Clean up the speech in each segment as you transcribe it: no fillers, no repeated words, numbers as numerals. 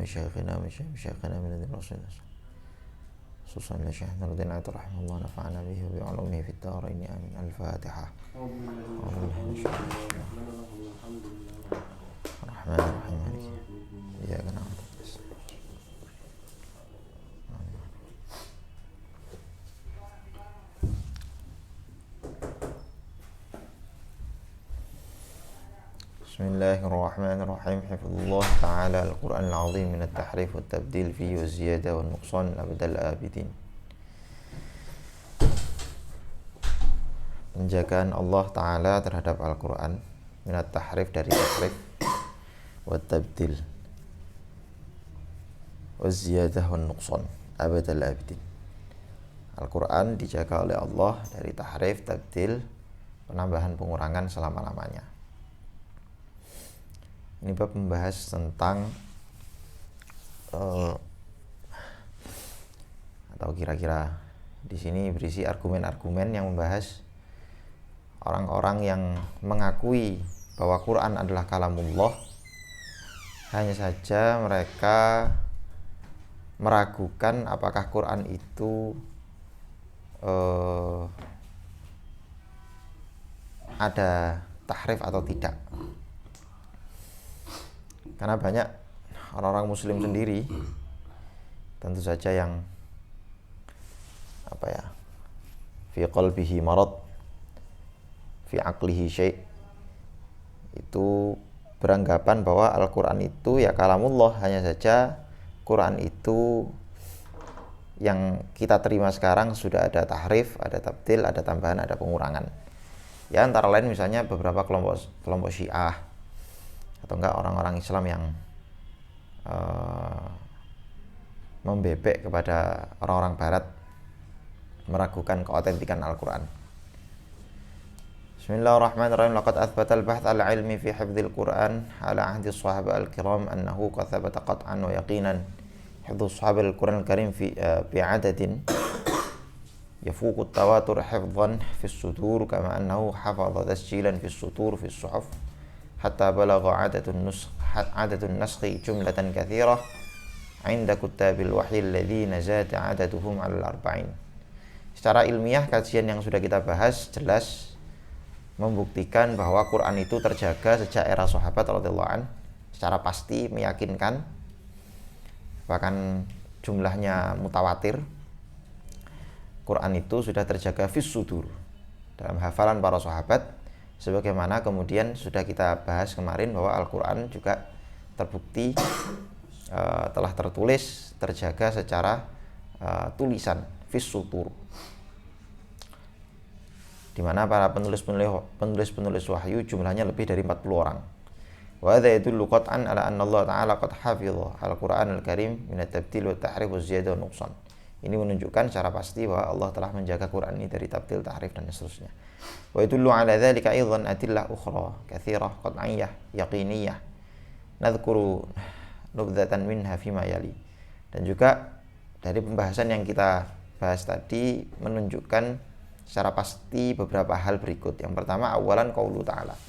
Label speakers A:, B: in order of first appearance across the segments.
A: شيخنا من الذين رسولنا خصوصا لشيخ نور الدين عطية رحمه الله نفعنا به وبعلومه في الدارين آمين. الفاتحة. الرحمن الرحيم مالك إياك نعبد بسم الله الرحمن الرحيم. حفظ الله تعالى القرآن العظيم من التحريف والتبديل فيه والزيادة والنقصان أبد الآبدين. Penjagaan Allah Ta'ala terhadap Al-Quran minat tahrif dari tahrif wa tabdil wa ziyadah wa nuqsan abadal abidin. Al-Quran dijaga oleh Allah dari tahrif, tabdil, penambahan, pengurangan selama-lamanya. Ini bab membahas tentang atau kira-kira di sini berisi argumen-argumen yang membahas orang-orang yang mengakui bahwa Quran adalah kalamullah, hanya saja mereka meragukan apakah Quran itu ada tahrif atau tidak. Karena banyak orang-orang muslim sendiri tentu saja yang fi qalbihi marad, fi aqlihi syai', itu beranggapan bahwa Al-Quran itu ya kalamullah, hanya saja Quran itu yang kita terima sekarang sudah ada tahrif, ada tabdil, ada tambahan, ada pengurangan. Ya antara lain misalnya beberapa kelompok Syiah atau enggak orang-orang Islam yang membebek kepada orang-orang Barat, meragukan keautentikan Al-Quran. Bismillahirrahmanirrahim. Laqad athbata al-bahth al-ilmi fi hifdzil Quran ala ahdi as-sahabah al-kiram annahu qad thabata qat'an wa yaqinan hifdzus sahabah al-Quran al-karim fi adadin yafuqu at-tawatur hifdzan fi as-sudur kama annahu hafadha tasjilan fi as-sutur fi as-suhuf hatta balagha adadun naskhi jumlatan kathirah 'inda kuttabil wahyi alladhina zada 'adaduhum 'ala al-arba'in. Secara ilmiah, kajian yang sudah kita bahas jelas membuktikan bahwa Quran itu terjaga sejak era sahabat radhiyallahu an, secara pasti meyakinkan, bahkan jumlahnya mutawatir. Quran itu sudah terjaga fis sudur, dalam hafalan para sahabat, sebagaimana kemudian sudah kita bahas kemarin bahwa Al-Quran juga terbukti telah tertulis, terjaga secara tulisan fis sutur, di mana para penulis wahyu jumlahnya lebih dari 40 orang. Wa hadza yadullu qat'an ala anna Allah Ta'ala qad hafidha Al-Qur'an al-Karim min at-tabdil wa at-tahrif wa ziyadah wa nuqsan. Ini menunjukkan secara pasti bahwa Allah telah menjaga Quran ini dari tabdil, tahrif dan seterusnya. Wa yadullu ala dzalika aidan adillah ukhra katsirah qat'iyyah yaqiniyah nadhkuru nubdzatan minha fima yali. Dan juga dari pembahasan yang kita bahas tadi menunjukkan secara pasti beberapa hal berikut. Yang pertama, awalan qaulu ta'ala,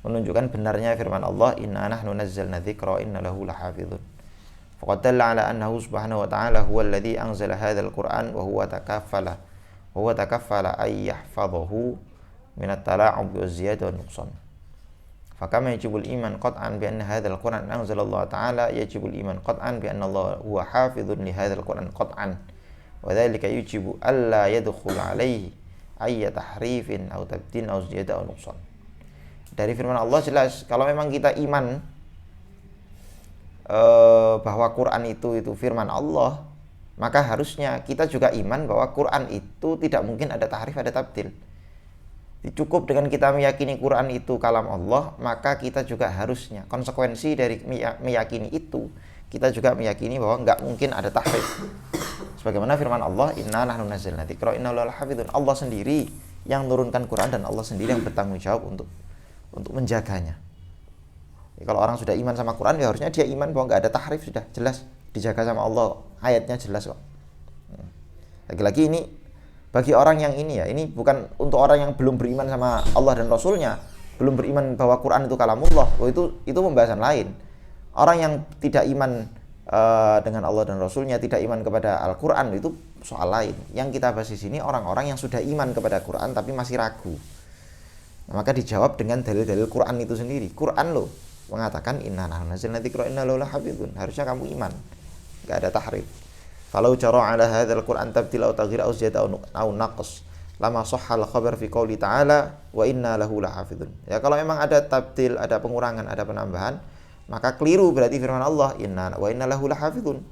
A: menunjukkan benarnya firman Allah, inna nahnu nazzalna dzikra inna lahu lahafizun. Faqad dalla ala annahu subhanahu wa ta'ala huwa alladhi anzala hadzal Qur'an wa huwa takaffala ay yahfadhahu min at-tala'ub wa ziyadah wa nuqsan. Fakama yajibul iman qat'an bi anna hadzal Qur'an anzala Allah ta'ala, yajibul iman qat'an bi anna Allah huwa hafizun li hadzal Qur'an qat'an. Wa dzalika yujibu alla yadkhul alaihi ay tahrifin aw tabdin aw ziyadah wa nuqsan. Dari firman Allah jelas kalau memang kita iman bahwa Quran itu firman Allah, maka harusnya kita juga iman bahwa Quran itu tidak mungkin ada tahrif, ada tabdil. Cukup dengan kita meyakini Quran itu kalam Allah, maka kita juga harusnya, konsekuensi dari meyakini itu, kita juga meyakini bahwa enggak mungkin ada tahrif. Sebagaimana firman Allah, inna nahnu nazzalna dzikra inna lahu lahafizun. Allah sendiri yang menurunkan Quran dan Allah sendiri yang bertanggung jawab untuk menjaganya. Ya, kalau orang sudah iman sama Quran, ya harusnya dia iman bahwa nggak ada tahrif, sudah jelas dijaga sama Allah, ayatnya jelas kok. Lagi-lagi ini bagi orang yang ini bukan untuk orang yang belum beriman sama Allah dan Rasulnya, belum beriman bahwa Quran itu kalamullah, itu pembahasan lain. Orang yang tidak iman dengan Allah dan Rasulnya, tidak iman kepada Al-Quran, itu soal lain. Yang kita bahas di sini orang-orang yang sudah iman kepada Quran tapi masih ragu. Nah, maka dijawab dengan dalil-dalil Quran itu sendiri. Quran loh mengatakan inna nahnu nazzalna dzikra inna lahu lahafizun. Harusnya kamu iman. Enggak ada tahrif. Falau cara ala hadzal Quran tabdil aw taghyir aw ziyada aw naqs lama sahhal khabar fi qouli ta'ala wa inna lahu lahafizun. Ya kalau memang ada tabdil, ada pengurangan, ada penambahan, maka keliru berarti firman Allah inna wa inna lahu lahafizun.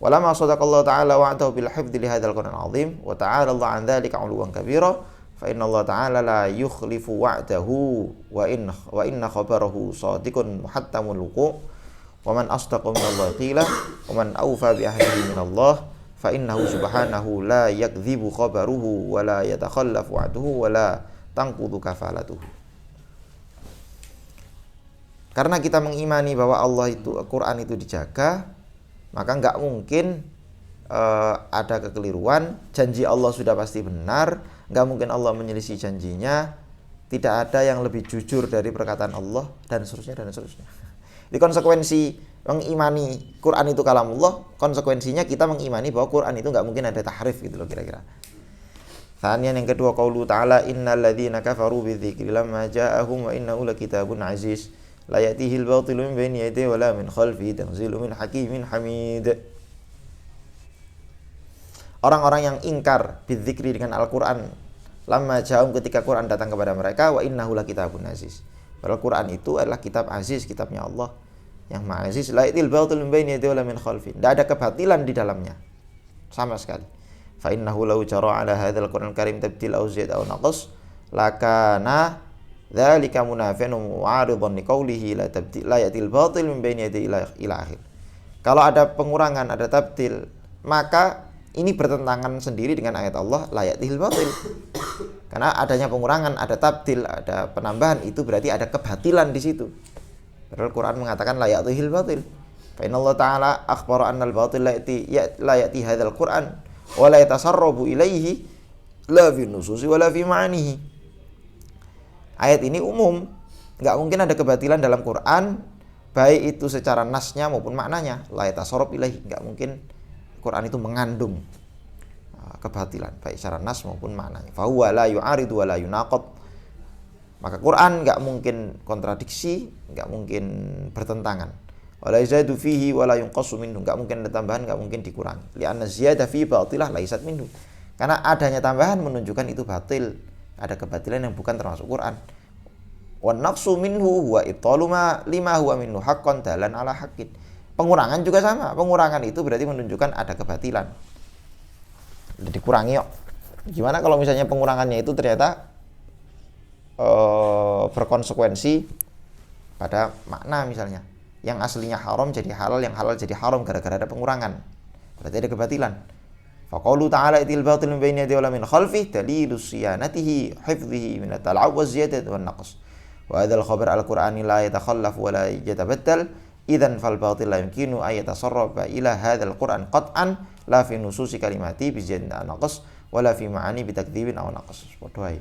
A: Walama sadaqallahu ta'ala wa'adahu bil hifdzi li hadzal Qur'an azim wa ta'ala Allah an dzalika 'uluwan kabira fa inna Allah ta'ala la yukhlifu wa'dahu wa inna khabarahu shadiqun muhattamul wuqu' wa man asdaqu minallahi qila wa man awfa bi ahdihi minallah fa innahu subhanahu la yakdzibu khabaruhu wa la yatakhallafu wa'duhu wa la tanqudu kafalatuhu. Karena kita mengimani bahwa Allah itu, Quran itu dijaga, maka nggak mungkin ada kekeliruan. Janji Allah sudah pasti benar, nggak mungkin Allah menyelisih janjinya. Tidak ada yang lebih jujur dari perkataan Allah, dan seterusnya dan seterusnya. Di konsekuensi mengimani Quran itu kalamullah, konsekuensinya kita mengimani bahwa Quran itu nggak mungkin ada tahrif gitu loh kira-kira. Tsaniyan yang kedua, qaulu ta'ala innal ladzina kafaru bidzikri lamma ja'ahum wa innahu lakitabun aziz la ya'tihil batilu min bayni yadayhi wa la min khalfihi tanzilun min hakimin hamid. Orang-orang yang ingkar bidzikri dengan Al-Qur'an, lamma ja'ahum ketika Quran datang kepada mereka, wa innahu lakitabun aziz. Padahal Quran itu adalah kitab aziz, kitabnya Allah yang Maha Aziz. La ya'til batil min bayni yadayhi wa la min khalfi. Tidak ada kebatilan di dalamnya sama sekali. Fa innahu law jara ala hadzal Qur'an karim tabdil aw ziyad aw naqas lakana dzalika munafi'un mu'aridan liqaulihi la tabdil la ya'til batil min bayni yadayhi ila akhir. Kalau ada pengurangan, ada tabdil, maka ini bertentangan sendiri dengan ayat Allah la ya'til batil. Karena adanya pengurangan, ada tabdil, ada penambahan, itu berarti ada kebatilan di situ. Padahal Quran mengatakan la ya'tihil batil. Fa inna Allah ta'ala akhbara anna al-batil la ya'ti hadzal Qur'an wa la yatasarrabu ilaihi la fi nususi wa la fi ma'anihi. Ayat ini umum, enggak mungkin ada kebatilan dalam Quran, baik itu secara nasnya maupun maknanya. La yatasarrab ilaihi, enggak mungkin Quran itu mengandung kebatilan baik secara nas maupun maknanya. Fa huwa la yu'aridu wa la yunaqad. Maka Quran enggak mungkin kontradiksi, enggak mungkin bertentangan. Wala yazadu fihi wala yunqasu minhu, enggak mungkin ada tambahan, enggak mungkin dikurangi. Li'anna ziyada fi batilah laisat minhu. Karena adanya tambahan menunjukkan itu batil, ada kebatilan yang bukan termasuk Quran. Wan naqsu minhu huwa ibtalu ma lima huwa minhu haqqan dalan ala haqqin. Pengurangan juga sama. Pengurangan itu berarti menunjukkan ada kebatilan. Dikurangi yuk. Gimana kalau misalnya pengurangannya itu ternyata berkonsekuensi pada makna, misalnya yang aslinya haram jadi halal, yang halal jadi haram gara-gara ada pengurangan, berarti ada kebatilan. Faqaulu ta'ala itil batil min bayni yadayhi wa min khalfihi dalilu siyanatihi hifdhihi min at-tal'ab wa ziyadati wan naqs. Wa hadzal khabar al-Qur'ani la yatakhallafu wa la yatabaddal. Idzan fal batil la yumkinu ay yatasarrafa ila hadzal Qur'an qat'an la fi nususi kalimati bi ziyadatin aw naqs wa la fi ma'ani bi takdzibin aw naqs. Podhoai.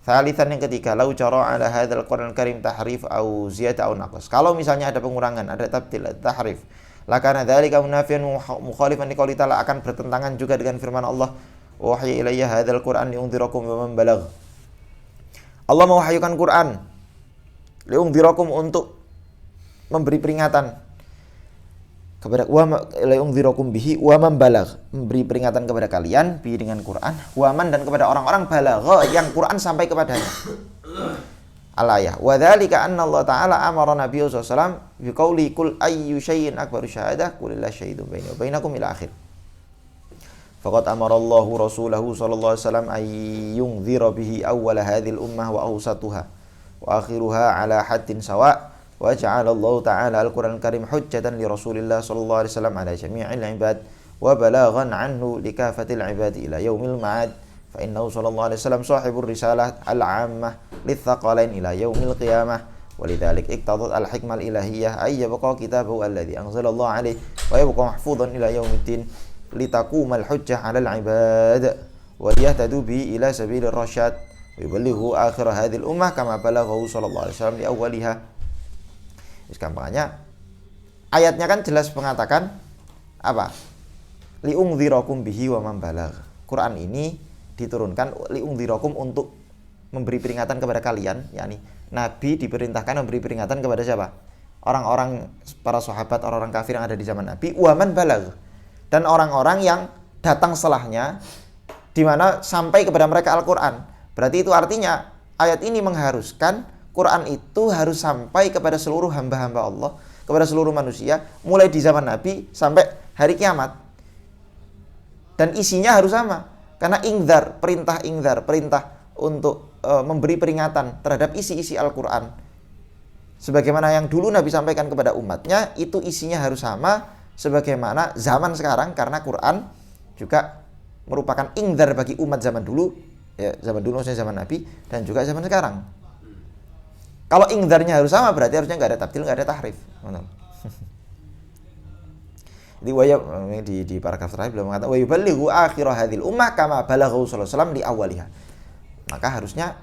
A: Thalitsan yang ketiga, lau cara ala hadzal Qur'an karim tahrif au ziyada au naqas. Kalau misalnya ada pengurangan, ada tabdil, ada tahrif, lakana dzalika munafiyan mukhalifan liqouli ta'ala, akan bertentangan juga dengan firman Allah, wahya ilayya hadzal Qur'an liunzirakum wa man balagh. Allah mewahyukan Quran liunzirakum untuk memberi peringatan kepada liunzirakum bihi wa man balagh, memberi peringatan kepada kalian bihi dengan Quran, wa man dan kepada orang-orang balagha yang Quran sampai kepadanya. Al-ayah. Wa dzalika anna Allah Ta'ala amara Nabi sallallahu alaihi wasallam bi qouli kul ayyu syai'in akbaru syahadah qul la syahidun baini wa bainakum ila akhir. Faqad amara Allah rasulahu sallallahu alaihi wasallam ay yunzira bihi awwal hadhil ummah wa awsatuha wa akhiruha ala haddin sawa'. Wa ja'ala Allah Ta'ala Al-Qur'an Al-Karim hujjatan li Rasulillah sallallahu alaihi wasallam ala jami'il ibad wa balaghan anhu li kafatil ibad ila yaumil ma'ad. Fa innahu sallallahu alaihi wasallam sahibur risalah al-'ammah litsaqalain ila yaumil qiyamah. Walidzalik iqtadat al-hikmah al-ilahiyyah ay yabqa kitabahu alladhi anzala Allah alaihi wa yabqa mahfuzan ila yaumiddin litaqumal hujjah 'alal ibad wa liyahtadu bi ila sabilir rasyad wa yuballighu akhir hadhil ummah kama balaghahu sallallahu alaihi wasallam li awwaliha. Gampangnya ayatnya kan jelas mengatakan apa? Li'ungdzirakum bihi wa man balagh. Quran ini diturunkan li'ungdzirakum untuk memberi peringatan kepada kalian, yakni Nabi diperintahkan memberi peringatan kepada siapa? Orang-orang, para sahabat, orang-orang kafir yang ada di zaman Nabi, wa man balagh, dan orang-orang yang datang setelahnya, di mana sampai kepada mereka Al-Quran. Berarti itu artinya ayat ini mengharuskan Quran itu harus sampai kepada seluruh hamba-hamba Allah, kepada seluruh manusia, mulai di zaman Nabi sampai hari kiamat. Dan isinya harus sama, karena ingdzar, perintah untuk memberi peringatan terhadap isi-isi Al-Quran. Sebagaimana yang dulu Nabi sampaikan kepada umatnya, itu isinya harus sama sebagaimana zaman sekarang, karena Quran juga merupakan ingdzar bagi umat zaman dulu, ya, zaman dulu maksudnya zaman Nabi, dan juga zaman sekarang. Kalau ingdzarnya harus sama, berarti harusnya nggak ada tabdil, nggak ada tahrif. Di paragraf terakhir beliau mengatakan wa yuballighu akhir hadhil ummah kama balaghu sallallahu alaihi wasallam li awwaliha. Maka harusnya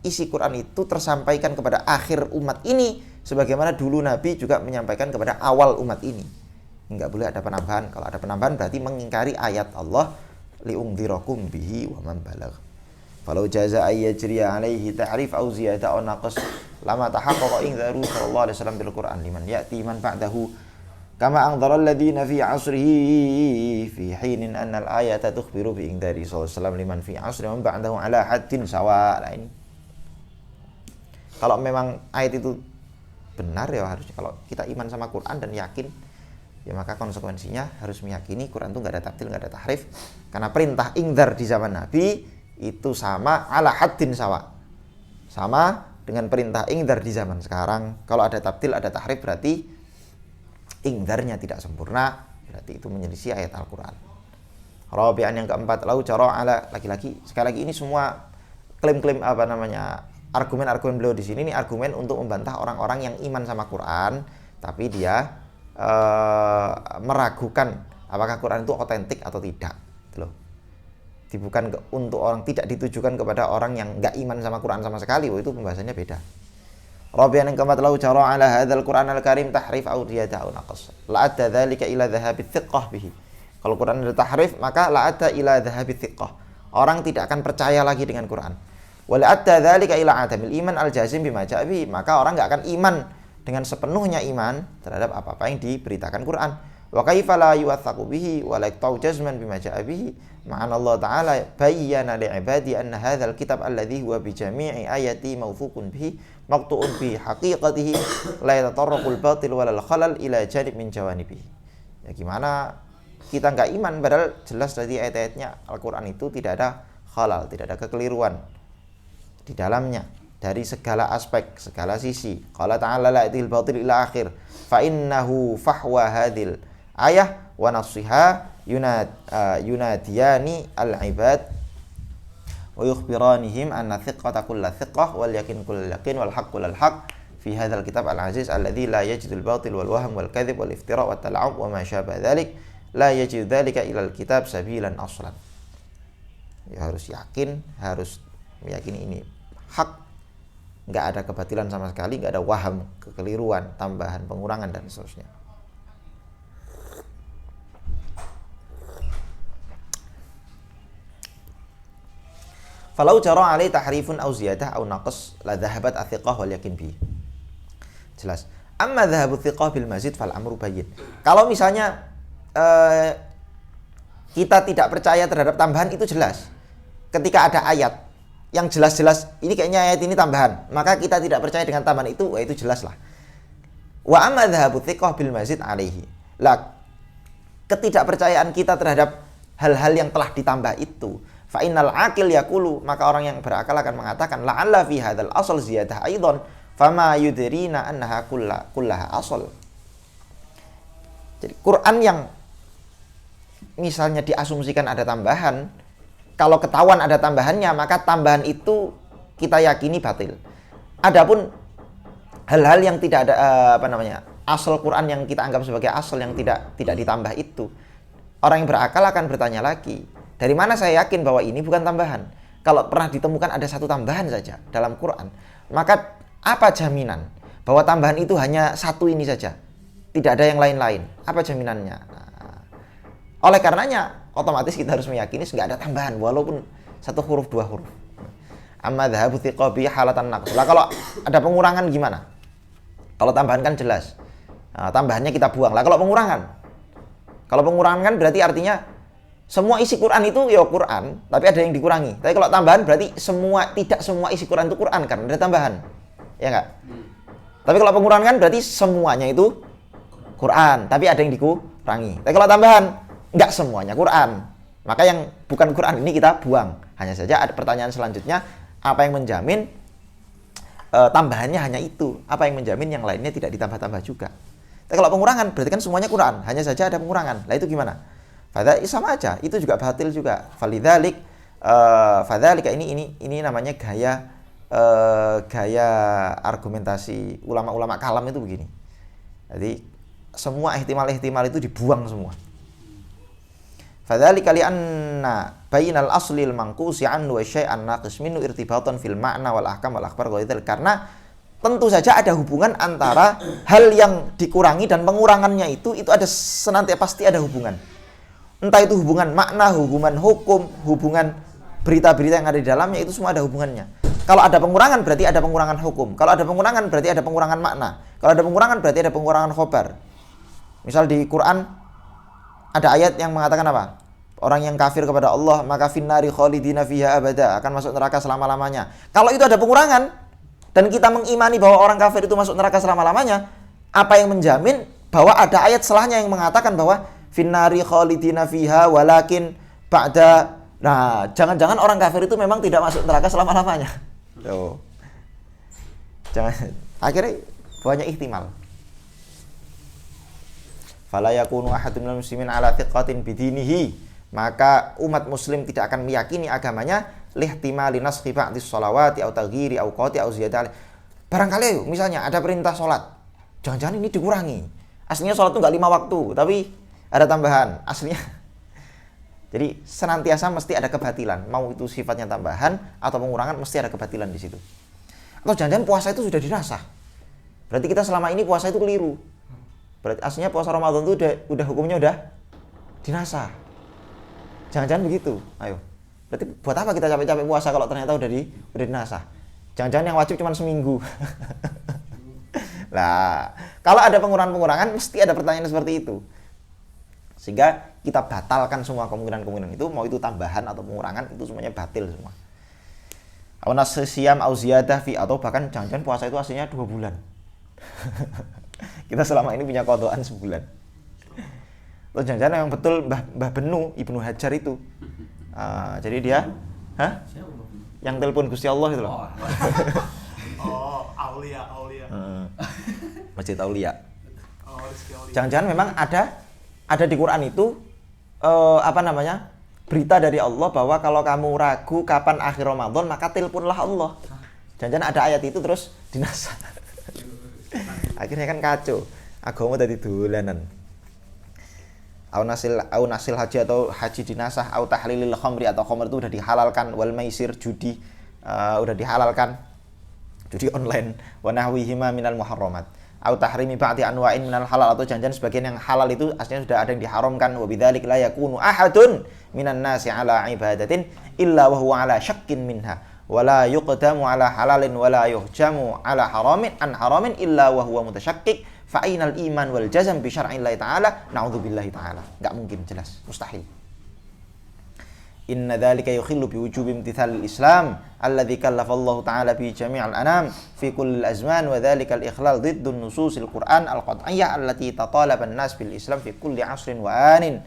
A: isi Quran itu tersampaikan kepada akhir umat ini sebagaimana dulu Nabi juga menyampaikan kepada awal umat ini. Enggak boleh ada penambahan. Kalau ada penambahan berarti mengingkari ayat Allah li'ungdzirakum bihi wa man balagh. Falau jaza ayyajriya alaihi ta'rif au ziyada aw naqas lama tahaqqaqa ingdzaru sallallahu alaihi wasallam bil Quran liman ya'ti man ba'dahu kama anzara alladhina fi 'asrihi fi hinin anna al-ayata tukhbiru bi ingdzari sallallahu alaihi wasallam liman fi 'asri man ba'dahu ala haddin sawa. Nah, ini kalau memang ayat itu benar, ya harusnya kalau kita iman sama Quran dan yakin, ya maka konsekuensinya harus meyakini Quran itu nggak ada tabdil, nggak ada tahrif, karena perintah ingdzar di zaman Nabi itu sama ala haddin sawa, sama dengan perintah ingdzar di zaman sekarang. Kalau ada tabdil, ada tahrif, berarti ingdzarnya tidak sempurna, berarti itu menyelisih ayat Al-Quran. Rabi'an yang keempat, lau cara ala, lagi-lagi sekali lagi ini semua klaim-klaim argumen-argumen beliau di sini ini argumen untuk membantah orang-orang yang iman sama Quran tapi dia meragukan apakah Quran itu otentik atau tidak, gitu loh. Bukan untuk orang, tidak ditujukan kepada orang yang enggak iman sama Quran sama sekali. Itu pembahasannya beda. Rabi'an yang keempat, lau cara ala hadzal Qur'an al-Karim tahrif aw ziyada aw naqas la adda dzalika ila dhahabi thiqah bihi. Kalau Quran ada tahrif, maka la adda ila dhahabi thiqah. Orang tidak akan percaya lagi dengan Quran. Wa la adda dzalika ila adamil iman al-jazim bima ja'a bihi. Maka orang enggak akan iman dengan sepenuhnya iman terhadap apa-apa yang diberitakan Quran. Wa kaifa la yuwaththaqu bihi wa la yaqta'u jazman bima ja'a bihi. Ma'ana Allah Ta'ala bayyana li'ibadi anna hadzal kitab alladhi huwa bi jami'i ayati mawthuqun bihi maqtu'un bi haqiqatihi la yatatarraqul batil walal khalal ila janib min jawanibihi. Ya gimana kita enggak iman padahal jelas dari ayat-ayatnya Al-Qur'an itu tidak ada khalal, tidak ada kekeliruan di dalamnya dari segala aspek, segala sisi. Qala ta'ala la yatil batil ila akhir fa innahu fahwa hadhil ayah wa nasiha yunadiyani al-ibad wa yukhbiranihim anna thiqata kulla thiqah wal yakin kulla yakin wal haqqu lal haqq fi hadzal kitab al-aziz alladhi la yajidu al-batil wal wahm wal kadhib wal iftira wat tal'ab wa ma syaba dhalik la yajidu dhalika ila al-kitab sabilan aslan. Ya harus yakin, harus meyakini ini hak, enggak ada kebatilan sama sekali, enggak ada waham, kekeliruan, tambahan, pengurangan dan seterusnya. Falau jara alai tahrifun aw ziyadah aw naqas la dhahabat athiqah wal yakin bi. Jelas. Amma dhahabu thiqah bil mazid fal amru bayyin. Kalau misalnya kita tidak percaya terhadap tambahan, itu jelas. Ketika ada ayat yang jelas-jelas ini kayaknya ayat ini tambahan, maka kita tidak percaya dengan tambahan itu, itu jelas lah. Wa amma dhahabu thiqah bil mazid alaihi. Lah, ketidakpercayaan kita terhadap hal-hal yang telah ditambah itu, fa innal aqil yaqulu, maka orang yang berakal akan mengatakan la'alla fi hadzal asal ziyadah aidan fama yudrina annaha kullaha asal. Jadi Quran yang misalnya diasumsikan ada tambahan, kalau ketahuan ada tambahannya, maka tambahan itu kita yakini batil. Adapun hal-hal yang tidak ada asal Quran yang kita anggap sebagai asal yang tidak ditambah itu, orang yang berakal akan bertanya lagi, dari mana saya yakin bahwa ini bukan tambahan? Kalau pernah ditemukan ada satu tambahan saja dalam Quran, maka apa jaminan bahwa tambahan itu hanya satu ini saja? tidak ada yang lain-lain. Apa jaminannya? Nah, oleh karenanya otomatis kita harus meyakini nggak ada tambahan walaupun satu huruf dua huruf. Amma dhahabu thiqabi halatan naqs. Lah kalau ada pengurangan gimana? Kalau tambahan kan jelas. Nah, tambahannya kita buang. Lah kalau pengurangan kan berarti artinya semua isi Quran itu ya Quran, tapi ada yang dikurangi. Tapi kalau tambahan berarti tidak semua isi Quran itu Quran kan, ada tambahan. Ya enggak? Tapi kalau pengurangan kan berarti semuanya itu Quran, tapi ada yang dikurangi. Tapi kalau tambahan enggak semuanya Quran. Maka yang bukan Quran ini kita buang. Hanya saja ada pertanyaan selanjutnya, apa yang menjamin tambahannya hanya itu? Apa yang menjamin yang lainnya tidak ditambah-tambah juga? Tapi kalau pengurangan berarti kan semuanya Quran, hanya saja ada pengurangan. Lah itu gimana? Sama aja, itu juga batil juga. Fadzalika ini namanya gaya argumentasi ulama-ulama kalam itu begini. Jadi semua ihtimal itu dibuang semua. Fadzalika li'anna bainal aslil manqusi anhu wa syai'an naqis minhu irtibatan fil ma'na wal ahkam wal akhbar karena tentu saja ada hubungan antara hal yang dikurangi dan pengurangannya itu ada senantiasa pasti ada hubungan. Entah itu hubungan makna, hubungan hukum, hubungan berita-berita yang ada di dalamnya, itu semua ada hubungannya. Kalau ada pengurangan berarti ada pengurangan hukum. Kalau ada pengurangan berarti ada pengurangan makna. Kalau ada pengurangan berarti ada pengurangan khobar. Misal di Quran ada ayat yang mengatakan apa? Orang yang kafir kepada Allah maka finnari khalidina fiha abada, akan masuk neraka selama-lamanya. Kalau itu ada pengurangan dan kita mengimani bahwa orang kafir itu masuk neraka selama-lamanya, apa yang menjamin bahwa ada ayat setelahnya yang mengatakan bahwa finnari khalidina fiha walakin ba'da. Nah, jangan-jangan orang kafir itu memang tidak masuk neraka selama-lamanya. Tuh. Jangan, akhirnya banyak ihtimal. Fala yakunu ahadun minal muslimin ala thiqatin bidinihi, maka umat muslim tidak akan meyakini agamanya lihtimali naskhi ba'dis sholawati au taghyiri au qati au ziyadati. Barangkali misalnya ada perintah sholat, jangan-jangan ini dikurangi. Aslinya sholat itu enggak 5 waktu, tapi ada tambahan aslinya. Jadi senantiasa mesti ada kebatilan, mau itu sifatnya tambahan atau pengurangan mesti ada kebatilan di situ. Atau jangan-jangan puasa itu sudah dirasah. Berarti kita selama ini puasa itu keliru. Berarti aslinya puasa Ramadan itu udah hukumnya udah dinasah. Jangan-jangan begitu. Ayo. Berarti buat apa kita capek-capek puasa kalau ternyata udah dinasah? Jangan-jangan yang wajib cuma seminggu. Lah, kalau ada pengurangan-pengurangan mesti ada pertanyaan seperti itu. Sehingga kita batalkan semua kemungkinan-kemungkinan itu, mau itu tambahan atau pengurangan, itu semuanya batil semua. Au nasyiyam au ziyadah fi, atau bahkan jangan-jangan puasa itu aslinya 2 bulan. Kita selama ini punya qadhaan sebulan. Atau jangan-jangan yang betul Mbah Benu Ibnu Hajar itu. Jadi dia yang telepon Gusti Allah itu loh.
B: Aulia.
A: Masjid Aulia. Jangan-jangan memang ada di Quran itu berita dari Allah bahwa kalau kamu ragu kapan akhir Ramadan maka teleponlah Allah. Jangan-jangan ada ayat itu terus dinasah. Akhirnya kan kacau. Agama tadi dolanan. Au nasil haji atau haji dinasah, au tahlilil khamri atau khamr itu udah dihalalkan, wal maisir judi udah dihalalkan. Judi online, wa nahwihima minal muharramat. Au tahrimi ba'di anwa'in minal halal, atau jangan-jangan sebagian yang halal itu aslinya sudah ada yang diharamkan. Wa bidzalik la yakunu ahadun minan nasi ala ibadatin illa wa huwa ala syakkin minha wa la yuqdamu ala halalin wa la yuhjamu ala haramin illa wa huwa mutasyakkik fa ainal iman wal jazm bi syar'illahi ta'ala na'udzubillahi ta'ala. Enggak mungkin, jelas mustahil. Inna dzalika yukhillu bi wujubi imtithalil Islam alladzi kallafa Allah ta'ala bi jami'il anam fi kulli azman wa dzalika al-ikhlal ضد nususil Qur'an al-qat'iyyah allati tatalaba an-nas bil Islam fi kulli 'asrin wa anin.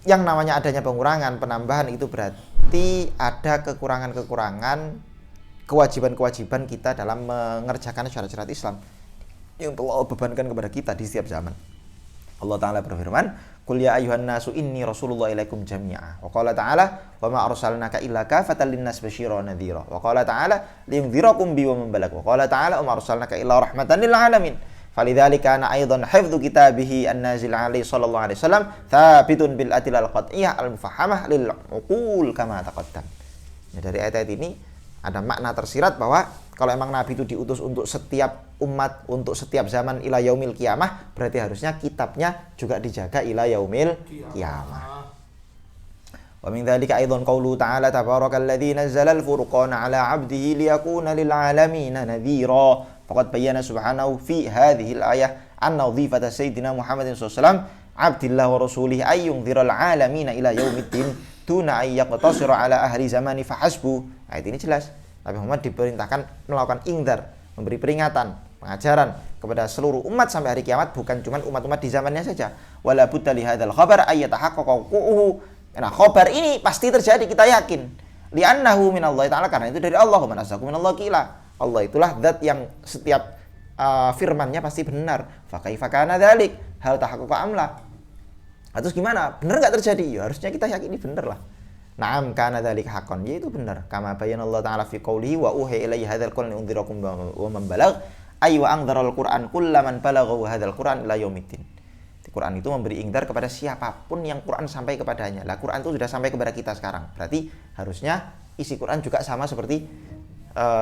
A: Yang namanya adanya pengurangan, penambahan itu berarti ada kekurangan-kekurangan, kewajiban-kewajiban kita dalam mengerjakan syariat Islam yang Allah bebankan kepada kita di setiap zaman. Allah Ta'ala berfirman, "Qul ya ayyuhan nasu inni rasulullah ilaikum jami'a." Wa qala ta'ala, "Wa ma arsalnaka illa kafatan linnas basyiran wa nadhira." Wa qala ta'ala, "Liyunzirakum bi wa man balag." Wa qala ta'ala, "Wa ma arsalnaka illa rahmatan lil alamin." Falidzalika ana aidan hifdzu kitabihi an-nazil alaihi sallallahu alaihi wasallam thabitun bil adillal qat'iyyah al-mufahamah lil uqul kama taqaddam. Ya, dari ayat-ayat ini ada makna tersirat bahwa Kalau emang Nabi itu diutus untuk setiap umat, untuk setiap zaman ila yaumil qiyamah, berarti harusnya kitabnya juga dijaga ila yaumil qiyamah. Wa min dzalika aidan qaulu ta'ala tabarakalladzi nazzala al-furqana 'ala 'abdihi liyakuna lil 'alamina nadhira. Faqad bayyana subhanahu fi hadhihi al-ayah anna dhifata sayyidina Muhammadin sallallahu alaihi wasallam 'abdillah wa rasulih ay yunzira al-'alamina ila yaumiddin duna ay yaqtasira 'ala ahli zamani fahasbu. Ayat ini jelas. Nabi Muhammad diperintahkan melakukan ingdar, memberi peringatan, pengajaran kepada seluruh umat sampai hari kiamat, bukan cuma umat-umat di zamannya saja. Wala budda li hadzal khabar ay yatahaqqaqu wuqu'uhu. Nah, khabar ini pasti terjadi, kita yakin. Li'annahu minallahi ta'ala, karena itu dari Allah. Man asdaqu minallahi qila. Allah itulah zat yang setiap firman-Nya pasti benar. Fa kaifa kana dzalik? Hal tahaqqaqa amla? Terus gimana? Benar enggak terjadi? Ya harusnya kita yakini benar lah. Na'am kana dzalika haqqan, ya itu benar. Kama bayyana Allah Ta'ala fi qoulihi wa uhiya ilayya hadzal qur'an li'undhirakum wa man balagh ay wa anzaral qur'an kullaman balagha hadzal qur'an ila yaumiddin. Quran itu memberi ingdar kepada siapapun yang Quran sampai kepadanya. Lah Quran itu sudah sampai kepada kita sekarang. Berarti harusnya isi Quran juga sama seperti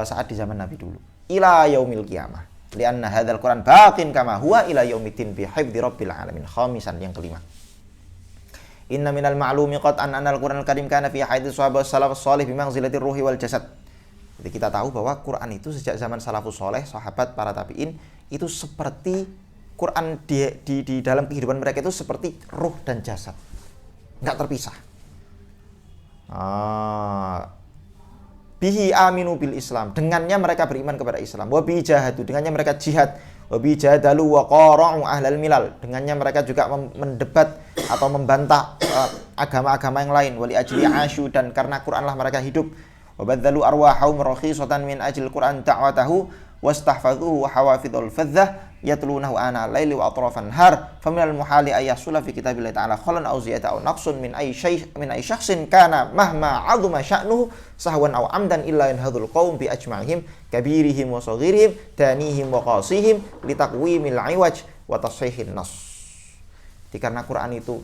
A: saat di zaman Nabi dulu. Ila yaumil qiyamah. Lianna hadzal Quran baqin kama huwa ila yaumiddin bi hifdzi rabbil alamin. Khamisan, yang kelima. Inna minal ma'lumi qat'an anna al-Qur'an al-Karim kana fi haidis sahabat salafus salih bi manzilatir ruhi wal jasad. Jadi kita tahu bahwa Quran itu sejak zaman salafus saleh, sahabat, para tabi'in, itu seperti Quran di dalam kehidupan mereka itu seperti ruh dan jasad. Enggak terpisah. Bihi aminu bil Islam, dengannya mereka beriman kepada Islam. Wa bi jahadu, dengannya mereka jihad. Wa bi jadalu wa qara'u ahlal milal, dengannya mereka juga mendebat atau membantah agama-agama yang lain. Wali ajli asyu, dan karena Quranlah mereka hidup. Wa badzalu arwahahum rakhisatan min ajli Quran ta'watahu wastahfadhuhu wa hawafidhul fadzah yatlunahu ana laili wa atrafan har faminal muhali ayyasula fi kitabillahi ta'ala khalan aw ziyata aw naqsun min ay shakhsin kana mahma 'azuma sya'nuhu sahwan aw amdan illa yanhadul qaum bi ajma'ihim kabirihim wa saghirihim tanihim wa qasihim litaqwimil 'iwaj wa tashihin nas. Karena Quran itu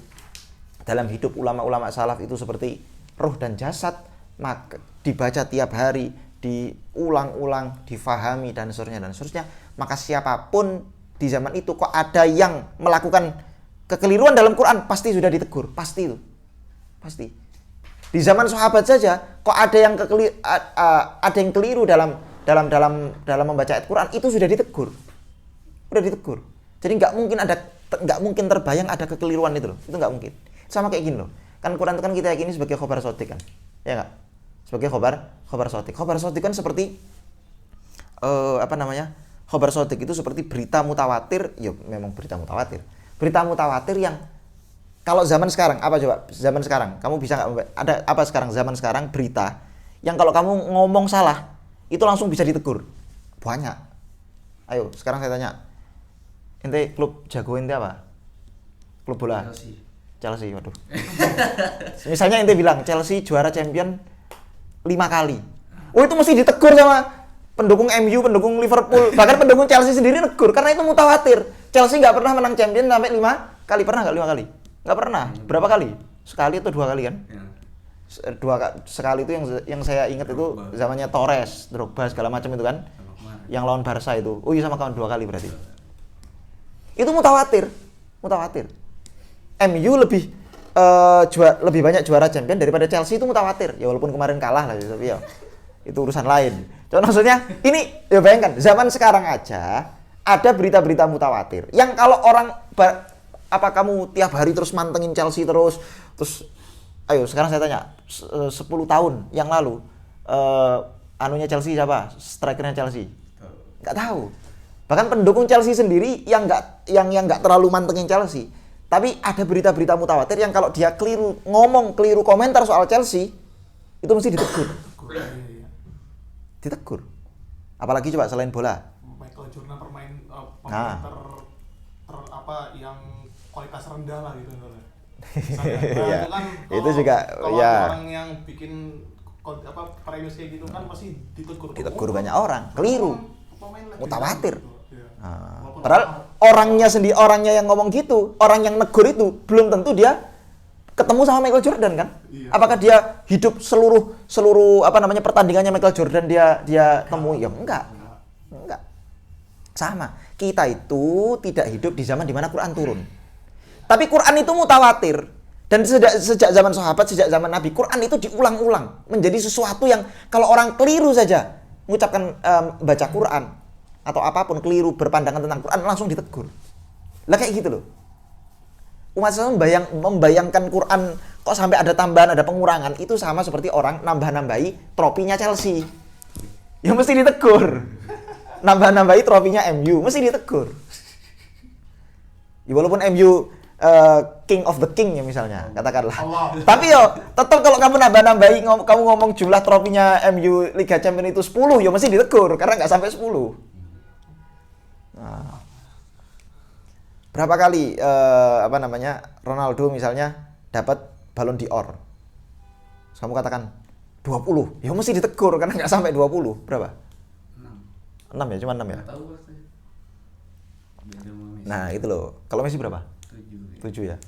A: dalam hidup ulama-ulama salaf itu seperti ruh dan jasad, maka dibaca tiap hari, diulang-ulang, difahami dan seterusnya. Maka siapapun di zaman itu kok ada yang melakukan kekeliruan dalam Quran, pasti sudah ditegur, pasti itu. Pasti. Di zaman sahabat saja kok ada yang keliru dalam membaca ayat Quran, itu sudah ditegur. Sudah ditegur. Jadi nggak mungkin terbayang ada kekeliruan itu loh. Itu nggak mungkin. Sama kayak gini loh. Kan Quran itu kan kita yakini sebagai khobar sotik kan. Ya nggak? Sebagai khobar sotik. Khobar sotik kan seperti khobar sotik itu seperti berita mutawatir. Ya memang berita mutawatir. Berita mutawatir yang kalau zaman sekarang, apa coba? Zaman sekarang, kamu bisa nggak, ada apa sekarang? Zaman sekarang berita yang kalau kamu ngomong salah, itu langsung bisa ditegur. Banyak. Ayo, sekarang saya tanya. Ente klub jago ente apa? Klub bola? Chelsea, waduh. Misalnya ente bilang Chelsea juara champion 5 kali. Oh, itu mesti ditegur sama pendukung MU, pendukung Liverpool, bahkan pendukung Chelsea sendiri negur karena itu mutawatir. Chelsea nggak pernah menang champion sampai 5 kali. Pernah nggak 5 kali? Nggak pernah. Berapa kali? Sekali atau 2 kali kan? Ya. Sekali itu yang saya ingat itu zamannya Torres, Drogba segala macam itu kan? Yang lawan Barca itu. Oh iya, sama kawan 2 kali berarti. Itu mutawatir. MU lebih banyak juara champion daripada Chelsea, itu mutawatir. Ya walaupun kemarin kalah lah, tapi ya itu urusan lain. Cuma maksudnya ini, ya bayangkan zaman sekarang aja ada berita-berita mutawatir yang kalau orang apa kamu tiap hari terus mantengin Chelsea terus ayo sekarang saya tanya 10 tahun yang lalu anunya Chelsea siapa? Strikernya Chelsea? Nggak tahu. Bahkan pendukung Chelsea sendiri yang nggak terlalu mantengin Chelsea. Tapi ada berita-berita mutawatir yang kalau dia keliru komentar soal Chelsea, itu mesti ditegur. Ditegur. Apalagi coba selain bola.
B: Michael Jordan pemain yang kualitas rendah lah gitu.
A: Ya, itu juga ya.
B: Orang yang bikin premis kayak gitu kan pasti ditegur.
A: Ditegur banyak orang, keliru. Mutawatir. Padahal orangnya yang ngomong gitu, orang yang negur itu belum tentu dia ketemu sama Michael Jordan kan?
B: Iya.
A: Apakah dia hidup seluruh pertandingannya Michael Jordan dia temui? Ya enggak. Sama. Kita itu tidak hidup di zaman dimana Quran turun. Tapi Quran itu mutawatir. Dan sejak zaman sahabat, sejak zaman Nabi, Quran itu diulang-ulang menjadi sesuatu yang kalau orang keliru saja mengucapkan baca Quran atau apapun keliru berpandangan tentang Quran langsung ditegur. Lah kayak gitu loh. Umat Islam membayangkan Quran kok sampai ada tambahan, ada pengurangan, itu sama seperti orang nambah-nambahi tropinya Chelsea. Ya mesti ditegur. Nambah-nambahi tropinya MU, mesti ditegur. Ya, walaupun MU king of the king ya misalnya, katakanlah.
B: Allah.
A: Tapi yo, tetap kalau kamu nambah-nambahi, kamu ngomong jumlah tropinya MU Liga Champions itu 10, ya mesti ditegur karena nggak sampai 10. Nah, berapa kali Ronaldo misalnya dapat Ballon d'Or? Kamu katakan 20, ya mesti ditegur karena nggak sampai 20. Berapa? 6 ya, cuma 6 ya? Nah itu loh, kalau Messi berapa? 7 ya?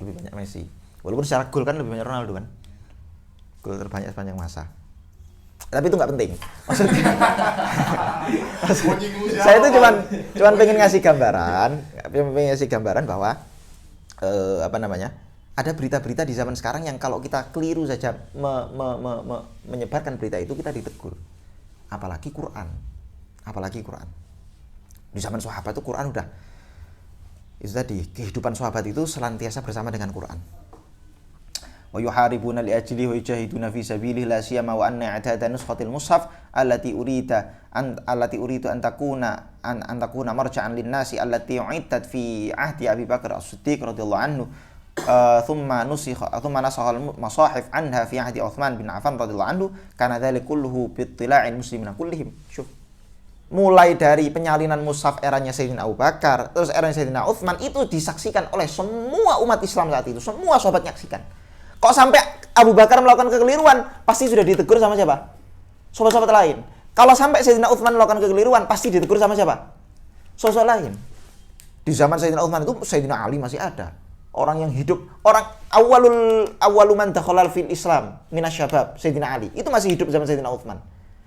A: Lebih banyak Messi. Walaupun secara gol kan lebih banyak Ronaldo kan? Gol terbanyak sepanjang masa. Tapi itu nggak penting. Maksudnya, saya itu cuman pengen ngasih gambaran bahwa ada berita-berita di zaman sekarang yang kalau kita keliru saja menyebarkan berita itu kita ditegur. Apalagi Quran. Di zaman sahabat itu Quran udah itu tadi, kehidupan sahabat itu senantiasa bersama dengan Quran. Wa yuharibuna li ajlihi wa yujahiduna fi sabilihi la siyama wa anna i'tada nuskhatil mushaf allati uridu an takuna marja'an lin-nasi allati u'iddat fi ahdi Abi Bakar As-Siddiq radhiyallahu anhu thumma nasakha al-masahif anha fi ahdi Utsman bin Affan radhiyallahu anhu kana dzalik kulluhu bi ittila'il muslimina kullihim. Mulai dari penyalinan mushaf eranya Sayyidina Abu Bakar, terus eranya Sayyidina Utsman itu disaksikan oleh semua umat Islam saat itu, semua sahabat nyaksikan. Kok sampai Abu Bakar melakukan kekeliruan, pasti sudah ditegur sama siapa? Sahabat-sahabat lain. Kalau sampai Sayyidina Utsman melakukan kekeliruan, pasti ditegur sama siapa? Sahabat lain. Di zaman Sayyidina Utsman itu Sayyidina Ali masih ada. Orang yang hidup, orang awwalu man dakhala fil Islam minasyabab, Sayyidina Ali. Itu masih hidup zaman Sayyidina Utsman.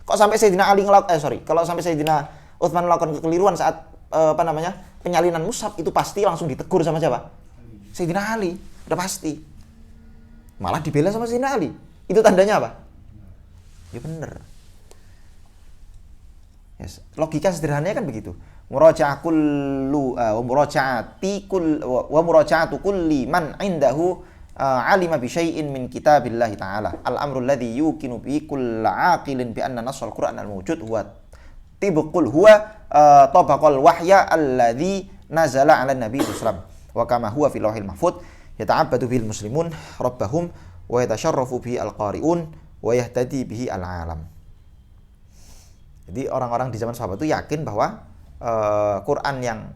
A: Kok sampai Sayyidina Ali kalau sampai Sayyidina Utsman melakukan kekeliruan saat penyalinan mushaf itu pasti langsung ditegur sama siapa? Sayyidina Ali, udah pasti. Malah dibela sama Sayyidina Ali. Itu tandanya apa? Ya bener. Yes. Logika sederhananya kan begitu. Muraja'atu kulli man indahu alima bi syai'in min kitabillahi ta'ala al-amru alladhi yuqinu bi kulli 'aqilin bi anna nassal Qur'an al-mawjud huwa tibqul huwa tabaqal wahya alladhi nazala 'ala an-nabi sallallahu wa kama huwa fil lawhil mahfuz yata'abbadu bil muslimun rabbahum wa yatasharrafu bihi al-qari'un wa yahtadi bihi al-'alam. Jadi orang-orang di zaman sahabat itu yakin bahwa Quran yang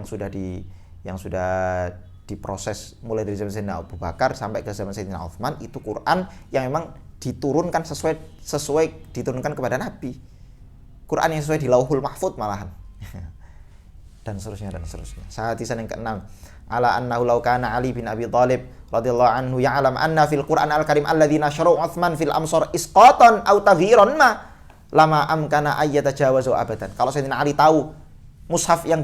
A: sudah diproses mulai dari zaman Sayyidina Abu Bakar sampai ke zaman Sayyidina Utsman itu Quran yang memang diturunkan sesuai diturunkan kepada Nabi. Quran yang sesuai di Lauhul Mahfuz malahan. dan seterusnya. Hadisan yang ke-6. Ala annahu law kana Ali bin Abi Thalib radhiyallahu anhu ya'lam anna fil Qur'an al-Karim alladzi nasyara Utsman fil amsar isqatan aw taghyiran ma lama amkana ayyatajawazu abadan. Kalau Sayyidina Ali tahu mushaf yang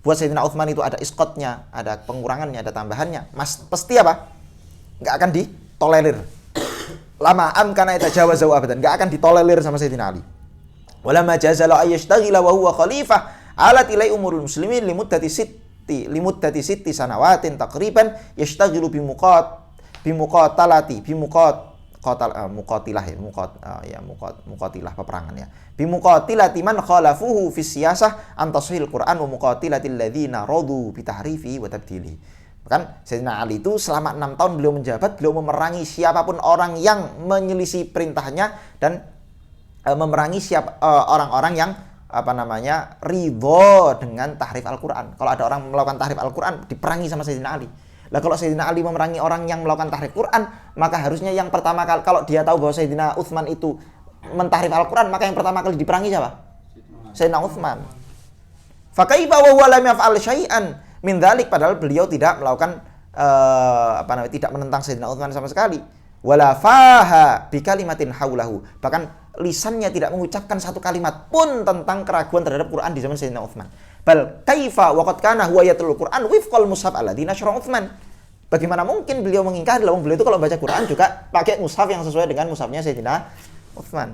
A: buat Sayyidina Utsman itu ada isqatnya, ada pengurangannya, ada tambahannya, pasti apa? Enggak akan ditolerir. Lama amkana yatajawazu abadan, enggak akan ditolerir sama Sayyidina Ali. Walamma jazala ayyashtaghila wa huwa khalifah alat ilai umurul muslimin limuddati sitti sanawatin taqriban yashtaghilu muqatilah peperangan ya. Bimuqatilati man khalafuhu fi siyasah antasihil Qur'an wa muqatilatil ladzina radu bi tahrifi wa tabdili. Bahkan Sayyidina Ali itu selama 6 tahun beliau menjabat, beliau memerangi siapapun orang yang menyelisih perintahnya dan memerangi orang-orang yang ridho dengan tahrif Al-Quran. Kalau ada orang melakukan tahrif Al-Quran, diperangi sama Sayyidina Ali. Lah kalau Sayyidina Ali memerangi orang yang melakukan tahrif Quran, maka harusnya yang pertama kali, kalau dia tahu bahwa Sayyidina Utsman itu mentahrif Al-Quran, maka yang pertama kali diperangi siapa? Sayyidina Utsman. Fa kaifa wa huwa lam yaf'al syai'an min dzalik, padahal beliau tidak melakukan tidak menentang Sayyidina Utsman sama sekali. Wala faha bi kalimatin haulahu. Bahkan lisannya tidak mengucapkan satu kalimat pun tentang keraguan terhadap Quran di zaman Sayyidina Utsman. Bal kaifa wa qad kana huwa yatlul Quran wifqal mushaf alladzi nashara Utsman. Bagaimana mungkin beliau mengingkari, lawan beliau itu kalau baca Quran juga pakai mushaf yang sesuai dengan mushafnya Sayyidina Utsman.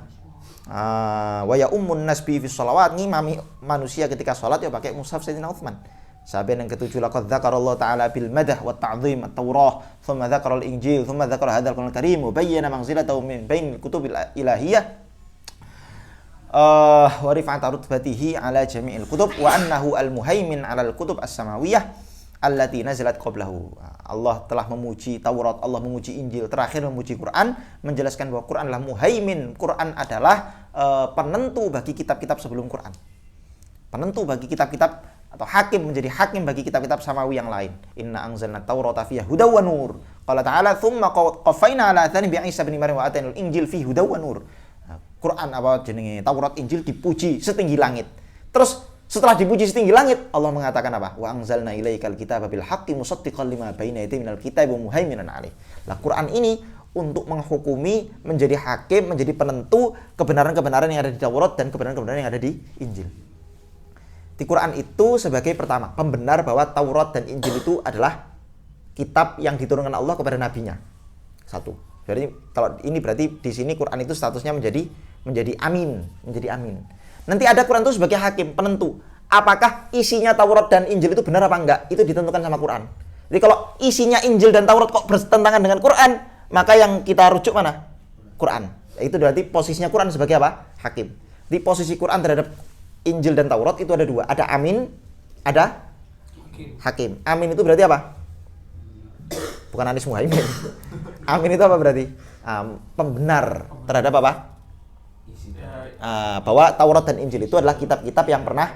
A: Wa ya ummun nasbi fi sholawat, ngimami manusia ketika sholat ya pakai mushaf Sayyidina Utsman. Sampai yang ketujuh, laqad dzakarallahu ta'ala bil madah wa ta'dhim at-taurah, thumma dzakara al-injil, thumma dzakara hadzal qur'anul karim wa bayyana manzilatahu min bainil kutubil ilahiyah wa rifa'at rutbatihi ala jami'il kutub wa annahu al-muhaimin 'ala al-kutub as-samawiyah allati nazalat qablahu. Allah telah memuji Taurat, Allah memuji Injil, terakhir memuji Quran, menjelaskan bahwa Quran adalah muhaimin. Quran adalah penentu bagi kitab-kitab sebelum Quran. Penentu bagi kitab-kitab atau hakim, menjadi hakim bagi kitab-kitab samawi yang lain. Inna anzalna Taurata fiha hudaw wa nur. Qala ta'ala tsumma qaffayna 'ala athani bi Isa bin Maryam wa atainal Injil fi hudaw wa nur. Quran apa jenenge Taurat Injil dipuji setinggi langit. Terus setelah dipuji setinggi langit, Allah mengatakan apa? Wa anzalna ilaikal kitaba bil haqqi musaddiqan lima baina yadayhi minal kitabi wa muhaiminan 'alaih. Lah Quran ini untuk menghukumi, menjadi hakim, menjadi penentu kebenaran-kebenaran yang ada di Taurat dan kebenaran-kebenaran yang ada di Injil. Di Quran itu sebagai pertama, pembenar bahwa Taurat dan Injil itu adalah kitab yang diturunkan Allah kepada nabinya. Satu. Jadi kalau ini berarti di sini Quran itu statusnya menjadi amin, menjadi amin. Nanti ada Quran itu sebagai hakim, penentu. Apakah isinya Taurat dan Injil itu benar apa enggak? Itu ditentukan sama Quran. Jadi kalau isinya Injil dan Taurat kok bertentangan dengan Quran, maka yang kita rujuk mana? Quran. Itu berarti posisinya Quran sebagai apa? Hakim. Di posisi Quran terhadap Injil dan Taurat itu ada dua. Ada amin, ada hakim. Amin itu berarti apa? Bukan Anies Muhaimin. Amin itu apa berarti? Pembenar terhadap apa? Bahwa Taurat dan Injil itu adalah kitab-kitab yang pernah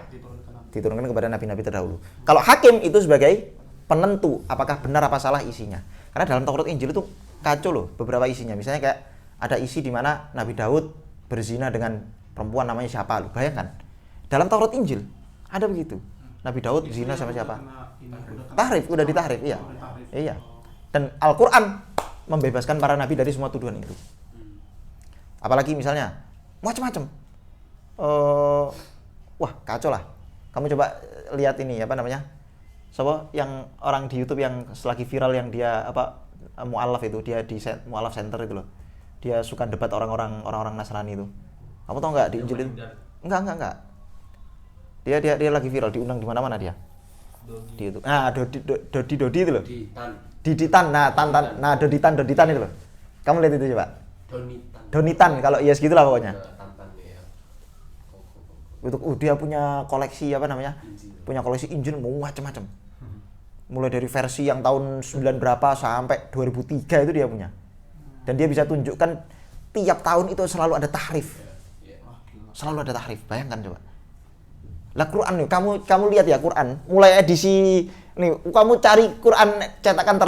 A: diturunkan kepada nabi-nabi terdahulu. Kalau hakim itu sebagai penentu apakah benar apa salah isinya. Karena dalam Taurat Injil itu kacau loh beberapa isinya. Misalnya kayak ada isi di mana Nabi Daud berzina dengan perempuan namanya siapa, lu bayangkan. Dalam Taurat Injil ada begitu. Nabi Daud zina sama siapa? Tahrif, udah ditahrif, iya. Iya. Dan Al-Qur'an membebaskan para nabi dari semua tuduhan itu. Apalagi misalnya macam-macam. Wah, kacau lah. Kamu coba lihat ini apa namanya? Siapa yang orang di YouTube yang selagi viral yang dia mu'alaf itu, dia di mu'alaf center itu loh. Dia suka debat orang-orang Nasrani itu. Kamu tahu enggak di Injil itu? Enggak. Dia lagi viral, diundang di mana-mana dia. Di YouTube. Nah, Dodi itu loh. Diditan. Nah, Doditan itu loh. Kamu lihat itu coba. Donitan kalau iya segitulah pokoknya. Itu dia punya koleksi apa namanya? Punya koleksi Injil macam-macam. Mulai dari versi yang tahun 9 berapa sampai 2003 itu dia punya. Dan dia bisa tunjukkan tiap tahun itu selalu ada tahrif. Selalu ada tahrif. Bayangkan coba. Lah Quran nih, kamu lihat ya Quran, mulai edisi nih, kamu cari Quran cetakan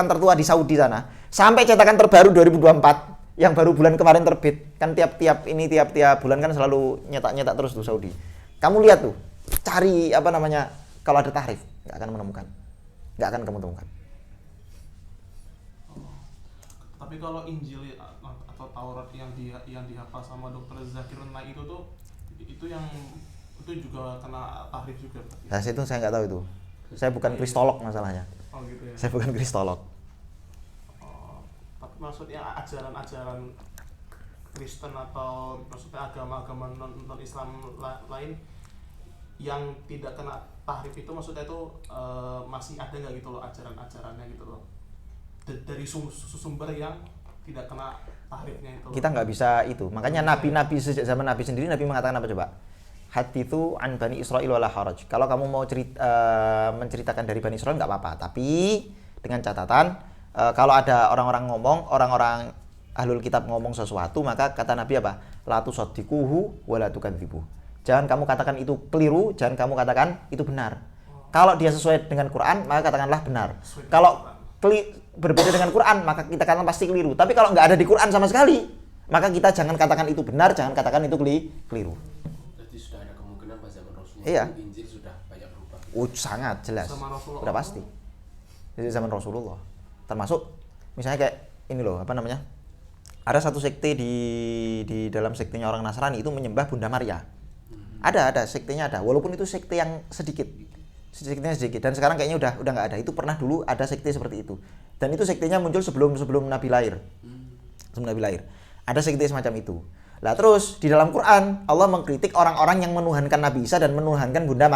A: tertua di Saudi sana, sampai cetakan terbaru 2024 yang baru bulan kemarin terbit. Kan tiap bulan kan selalu nyetak terus tuh Saudi. Kamu lihat tuh, cari apa namanya, kalau ada tahrif, nggak akan kamu temukan.
B: Tapi kalau Injil atau Taurat yang dihafal sama Dr. Zakir Naik itu yang itu juga kena tahrif juga.
A: Nah, itu saya nggak tahu itu. Saya bukan kristolog masalahnya.
B: Oh gitu ya.
A: Saya bukan kristolog.
B: Tapi maksudnya ajaran-ajaran Kristen atau maksudnya agama-agama non Islam lain yang tidak kena tahrif itu maksudnya itu masih ada nggak gitu loh ajaran-ajarannya gitu loh dari sumber yang tidak kena tahrifnya itu.
A: Kita nggak bisa itu. Makanya nabi-nabi sejak zaman Nabi sendiri, Nabi mengatakan apa coba? Haditsu an Bani Israil wala haraj. Kalau kamu mau menceritakan dari Bani Israil nggak apa-apa, tapi dengan catatan kalau ada orang-orang ahlul kitab ngomong sesuatu, maka kata Nabi apa? La tusaddiquhu wa la tukadzibuh. Jangan kamu katakan itu keliru, jangan kamu katakan itu benar. Kalau dia sesuai dengan Quran, maka katakanlah benar. Kalau berbeda dengan Quran, maka kita katakan pasti keliru. Tapi kalau nggak ada di Quran sama sekali, maka kita jangan katakan itu benar, jangan katakan itu keliru.
C: Sudah ada kemungkinan pada zaman Rasulullah
A: iya.
C: Injil sudah banyak berubah.
A: Sangat jelas. Sudah pasti. Di zaman Rasulullah. Termasuk misalnya kayak ini loh, apa namanya? Ada satu sekte di dalam sektenya orang Nasrani itu menyembah Bunda Maria. Ada sektenya ada, walaupun itu sekte yang sedikit. Sektenya sedikit dan sekarang kayaknya udah nggak ada. Itu pernah dulu ada sekte seperti itu. Dan itu sektenya muncul sebelum Nabi lahir. Sebelum Nabi lahir. Ada sekte semacam itu. Lah terus di dalam Quran Allah mengkritik orang-orang yang menuhankan Nabi Isa dan menuhankan Bunda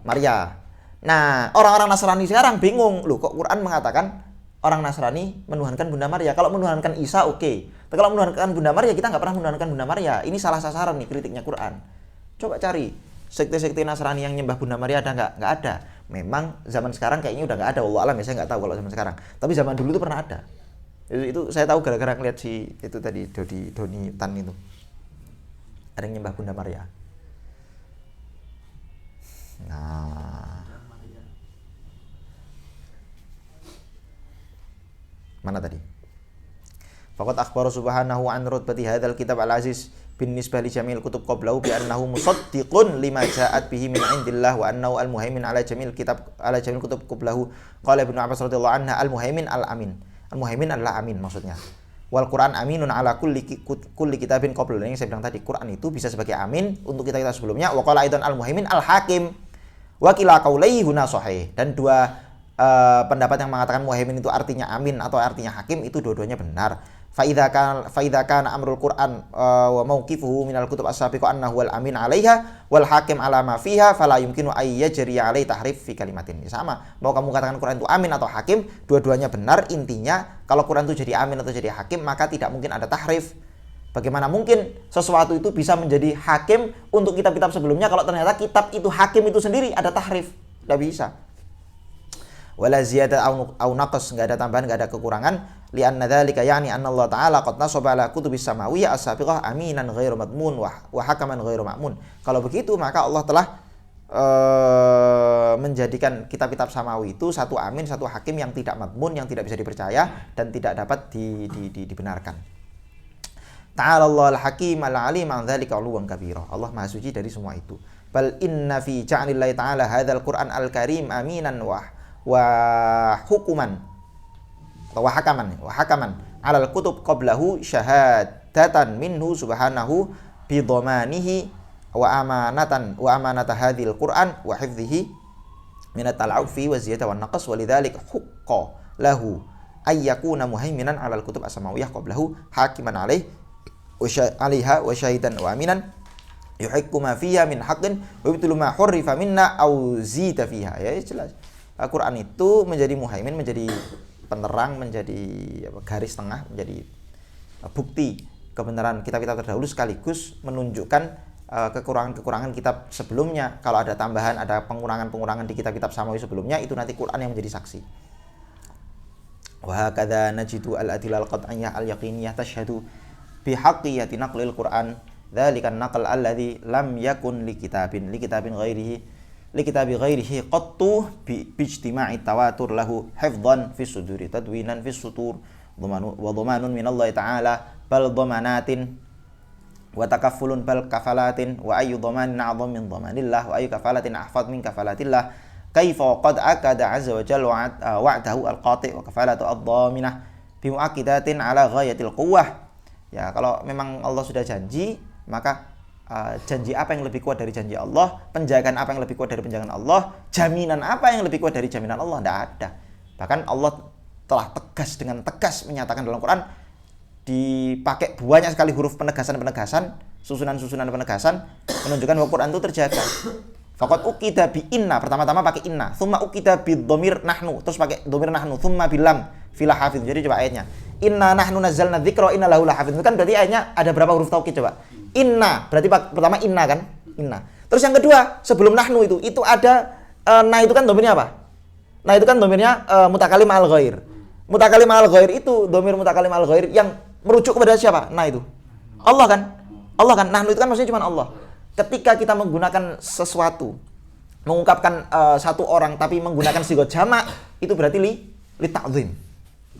A: Maria. Nah, orang-orang Nasrani sekarang bingung, loh kok Quran mengatakan orang Nasrani menuhankan Bunda Maria. Kalau menuhankan Isa oke. Tapi kalau menuhankan Bunda Maria kita nggak pernah menuhankan Bunda Maria. Ini salah sasaran nih kritiknya Quran. Coba cari sekte-sekte Nasrani yang nyembah Bunda Maria ada nggak? Nggak ada. Memang zaman sekarang kayaknya udah nggak ada. Wallah alam ya, saya nggak tahu kalau zaman sekarang. Tapi zaman dulu itu pernah ada. Itu saya tahu gara-gara ngeliat si itu tadi Doni Tan itu. Ada yang nyembah Bunda Maria. Nah, mana tadi? Faqad akhbara subhanahu an rutbati hadzal kitab al-aziz bin nisbah li jamil kutub qablahu bi annahu musaddiqun lima ja'at bihi min indillah wa annahu al-muhaimin ala jamil kutub qablahu. Qala Ibnu Abbas radhiyallahu anha al-muhaimin al-amin. Al-muhaimin adalah amin maksudnya. Wal Quran aminun ala kulli kitabin qablahu. Yang saya bilang tadi, Quran itu bisa sebagai amin untuk kita sebelumnya. Wa qala aidan al-muhaimin al-hakim. Wa kila qaulaihi huna sahih. Dan dua pendapat yang mengatakan muhaimin itu artinya amin atau artinya hakim itu dua-duanya benar. Fa idza kana amrul Qur'an wa mauqifuhu minal kutub as-sabiqah annahu wal amin 'alaiha wal hakim 'ala ma fiha fala yumkinu ay yajri 'alai tahrif fi kalimatin. Sama, mau kamu katakan Quran itu amin atau hakim, dua-duanya benar. Intinya kalau Quran itu jadi amin atau jadi hakim maka tidak mungkin ada tahrif. Bagaimana mungkin sesuatu itu bisa menjadi hakim untuk kitab-kitab sebelumnya kalau ternyata kitab itu hakim itu sendiri ada tahrif? Tidak bisa. Wala ziyadah au naqas, enggak ada tambahan, enggak ada kekurangan. Li'anna dzalika yani anna Allah Ta'ala qad nasaba ala kutubis samawiyyah as-sabiqah aminan ghairu madmun wa hakaman ghairu ma'mun. Kalau begitu maka Allah telah menjadikan kitab-kitab samawi itu satu amin, satu hakim yang tidak madmun, yang tidak bisa dipercaya dan tidak dapat dibenarkan. Ta'ala Allah al-hakim al-alim an dzalika 'uluwan kabira. Allah Maha suci dari semua itu. Bal inna fi ja'lillahi ta'ala hadzal Qur'an al-karim aminan wa hukuman wa hakaman 'alal kutub qablahu syahadatan minhu subhanahu bi dhamanihi wa amanata hadzal Qur'an wa hifdhihi min at-tala'ufi wa ziyada wan naqas wa lidzalik haqqa lahu ay yakuna muhaiminan 'alal kutub as-samawiyyah qablahu hakiman 'alaiha wa syahidan wa aminan yuhikku ma fiha min haqqin wa yubtilu ma hurrifa minna aw zida fiha. Ya jelas. Al-Quran itu menjadi muhaimin, menjadi penerang, menjadi garis tengah, menjadi bukti kebenaran kitab-kitab terdahulu sekaligus menunjukkan kekurangan-kekurangan kitab sebelumnya. Kalau ada tambahan, ada pengurangan-pengurangan di kitab-kitab samawi sebelumnya, itu nanti Quran yang menjadi saksi. Wa hakadha najidu al-adilal qat'iyah al-yaqiniyah tashhadu bi haqqiyati naqlil Quran dzalika an-naql alladhi lam yakun li kitabin ghairihi qattu bi ijtima'i tawatur lahu hifdhan fi suduri tadwinan fi sutur wa dhamanun min Allah Ta'ala bal dhamanatin wa takaffulun bal kafalatin wa ayu dhamanin a'dham min dhamanillah wa ayu kafalatin ahfad min kafalatillah kaifa qad akada 'azza wa jalla wa'dahu al-qati' wa kafalatu ad-dhaminah bi mu'akkidatin 'ala ghayatil quwwah. Ya, kalau memang Allah sudah janji, maka janji apa yang lebih kuat dari janji Allah, penjagaan apa yang lebih kuat dari penjagaan Allah, jaminan apa yang lebih kuat dari jaminan Allah? Tidak ada. Bahkan Allah telah dengan tegas menyatakan dalam Quran, dipakai banyak sekali huruf penegasan-penegasan, susunan-susunan penegasan, menunjukkan bahwa Quran itu terjaga. Faqad ukida bi inna, pertama-tama pakai inna, thumma ukida bi dhamir nahnu, terus pakai dhamir nahnu, thumma bilam fil hafiz. Jadi coba ayatnya, inna nahnu nazzalna dzikra wa inna lahu lahafiz. Itu kan berarti ayatnya ada berapa huruf taukid coba? Inna, berarti pertama inna kan? Inna. Terus yang kedua, sebelum nahnu itu ada na itu kan domirnya apa? Nah itu kan domirnya mutakalim al ghair. Mutakalim al ghair itu domir mutakalim al ghair yang merujuk kepada siapa? Nah itu Allah kan? Allah kan? Nahnu itu kan maksudnya cuma Allah. Ketika kita menggunakan sesuatu, mengungkapkan satu orang tapi menggunakan sigot jamak, itu berarti li ta'zim.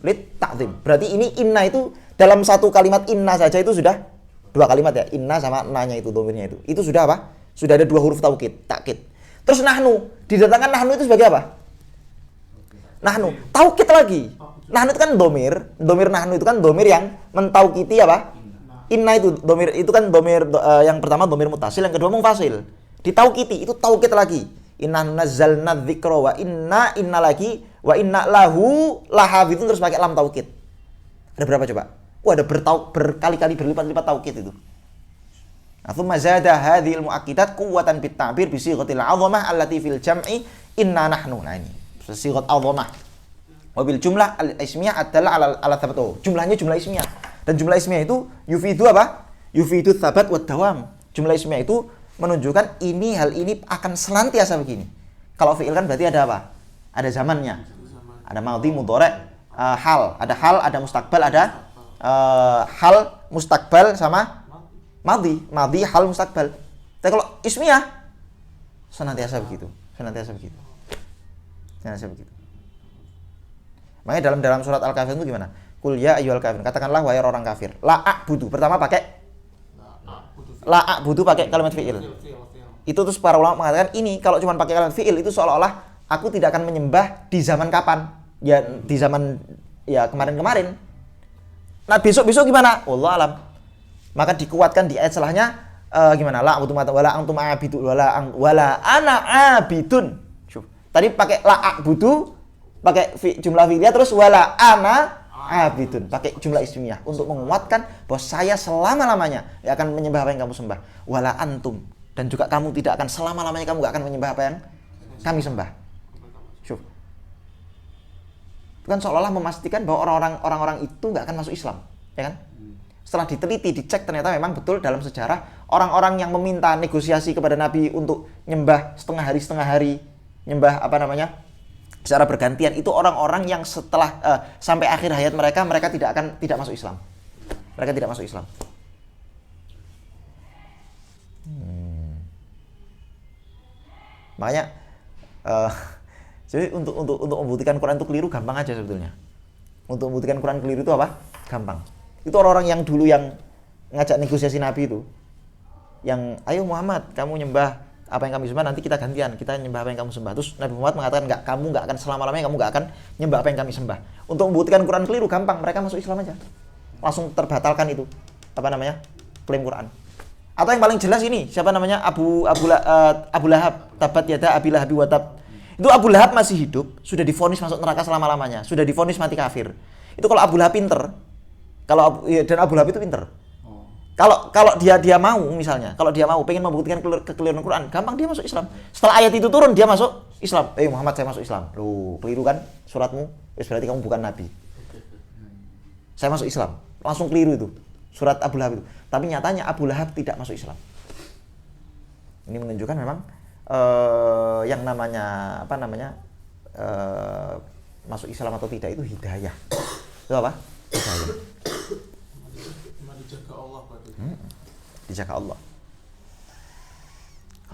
A: Li ta'zim. Berarti ini inna itu dalam satu kalimat inna saja itu sudah dua kalimat ya, inna sama nanya itu domirnya itu. Itu sudah apa? Sudah ada dua huruf taukid, takkid. Terus nahnu, didatangkan nahnu itu sebagai apa? Nahnu, taukid lagi. Nahnu itu kan domir nahnu itu kan domir yang mentaukiti apa? Inna itu domir itu kan domir yang pertama domir mutasil, yang kedua munfasil. Ditaukiti itu taukid lagi. Inna nazzalna dzikra wa inna lagi wa inna lahu lahafizun, terus pakai lam taukid. Ada berapa coba? Ada berkali-kali berlipat-lipat taukid itu. Tsumma zada hadhil muakkidat quwwatan bit ta'bir bi sighatil 'azamah allati fil jam'i inna nahnu. Nah ini sighat 'azamah. Wa bil jumlah al-ismiyah adalah ala tsabat. Jumlahnya jumlah ismiyah. Dan jumlah ismiyah itu yufidu apa? Yufidu tsabat wa dawam. Jumlah ismiyah itu menunjukkan hal ini akan senantiasa begini. Kalau fi'il kan berarti ada apa? Ada zamannya. Ada madhi, mudhari', hal. Ada hal, ada mustakbal, ada hal, mustakbal sama madhi, hal, mustakbal. Tapi kalau ismiyah senantiasa begitu. Makanya dalam surat Al-Kafirun itu gimana? Qul ya ayyuhal kafirun, katakanlah wahai orang kafir. La a'budu, pertama pakai la a'budu pakai kalimat fi'il. Itu terus para ulama mengatakan ini kalau cuma pakai kalimat fi'il itu seolah-olah aku tidak akan menyembah di zaman kapan? Ya di zaman ya kemarin-kemarin. Nah, besok-besok gimana? Wallahu alam. Maka dikuatkan di ayat setelahnya gimana? La a'budu wala antum a'budu wala ana abidun. Tadi pakai la a'budu pakai jumlah fi'liyah, terus wala ana abidun pakai jumlah ismiyah untuk menguatkan bahwa saya selama-lamanya akan menyembah apa yang kamu sembah. Wala antum, dan juga kamu tidak akan selama-lamanya kamu gak akan menyembah apa yang kami sembah. Syuf. Itu kan seolah-olah memastikan bahwa orang-orang itu gak akan masuk Islam, ya kan? Setelah diteliti, dicek, ternyata memang betul dalam sejarah orang-orang yang meminta negosiasi kepada Nabi untuk nyembah setengah hari, nyembah secara bergantian, itu orang-orang yang setelah sampai akhir hayat mereka tidak masuk Islam. Mereka tidak masuk Islam. Makanya jadi untuk membuktikan Quran itu keliru gampang aja sebetulnya. Untuk membuktikan Quran keliru itu apa? Gampang. Itu orang-orang yang dulu yang ngajak negosiasi Nabi itu, yang ayo Muhammad, kamu nyembah apa yang kami sembah, nanti kita gantian, kita nyembah apa yang kamu sembah. Terus Nabi Muhammad mengatakan kamu nggak akan selama-lamanya kamu nggak akan nyembah apa yang kami sembah. Untuk membuktikan Quran keliru gampang, mereka masuk Islam aja, langsung terbatalkan itu klaim Quran. Atau yang paling jelas ini siapa namanya Abu Lahab, tabat yada Abi Lahab wa tab. Itu Abu Lahab masih hidup, sudah divonis masuk neraka selama-lamanya, sudah divonis mati kafir. Itu kalau Abu Lahab pinter, dan Abu Lahab itu pinter. Kalau dia mau misalnya, kalau dia mau pengen membuktikan kekeliruan Quran, gampang dia masuk Islam. Setelah ayat itu turun dia masuk Islam. Muhammad, saya masuk Islam. Loh, keliru kan suratmu? Berarti kamu bukan nabi. Saya masuk Islam. Langsung keliru itu. Surat Abu Lahab itu. Tapi nyatanya Abu Lahab tidak masuk Islam. Ini menunjukkan memang yang namanya masuk Islam atau tidak itu hidayah. Itu apa? Hidayah. Dijaga Allah.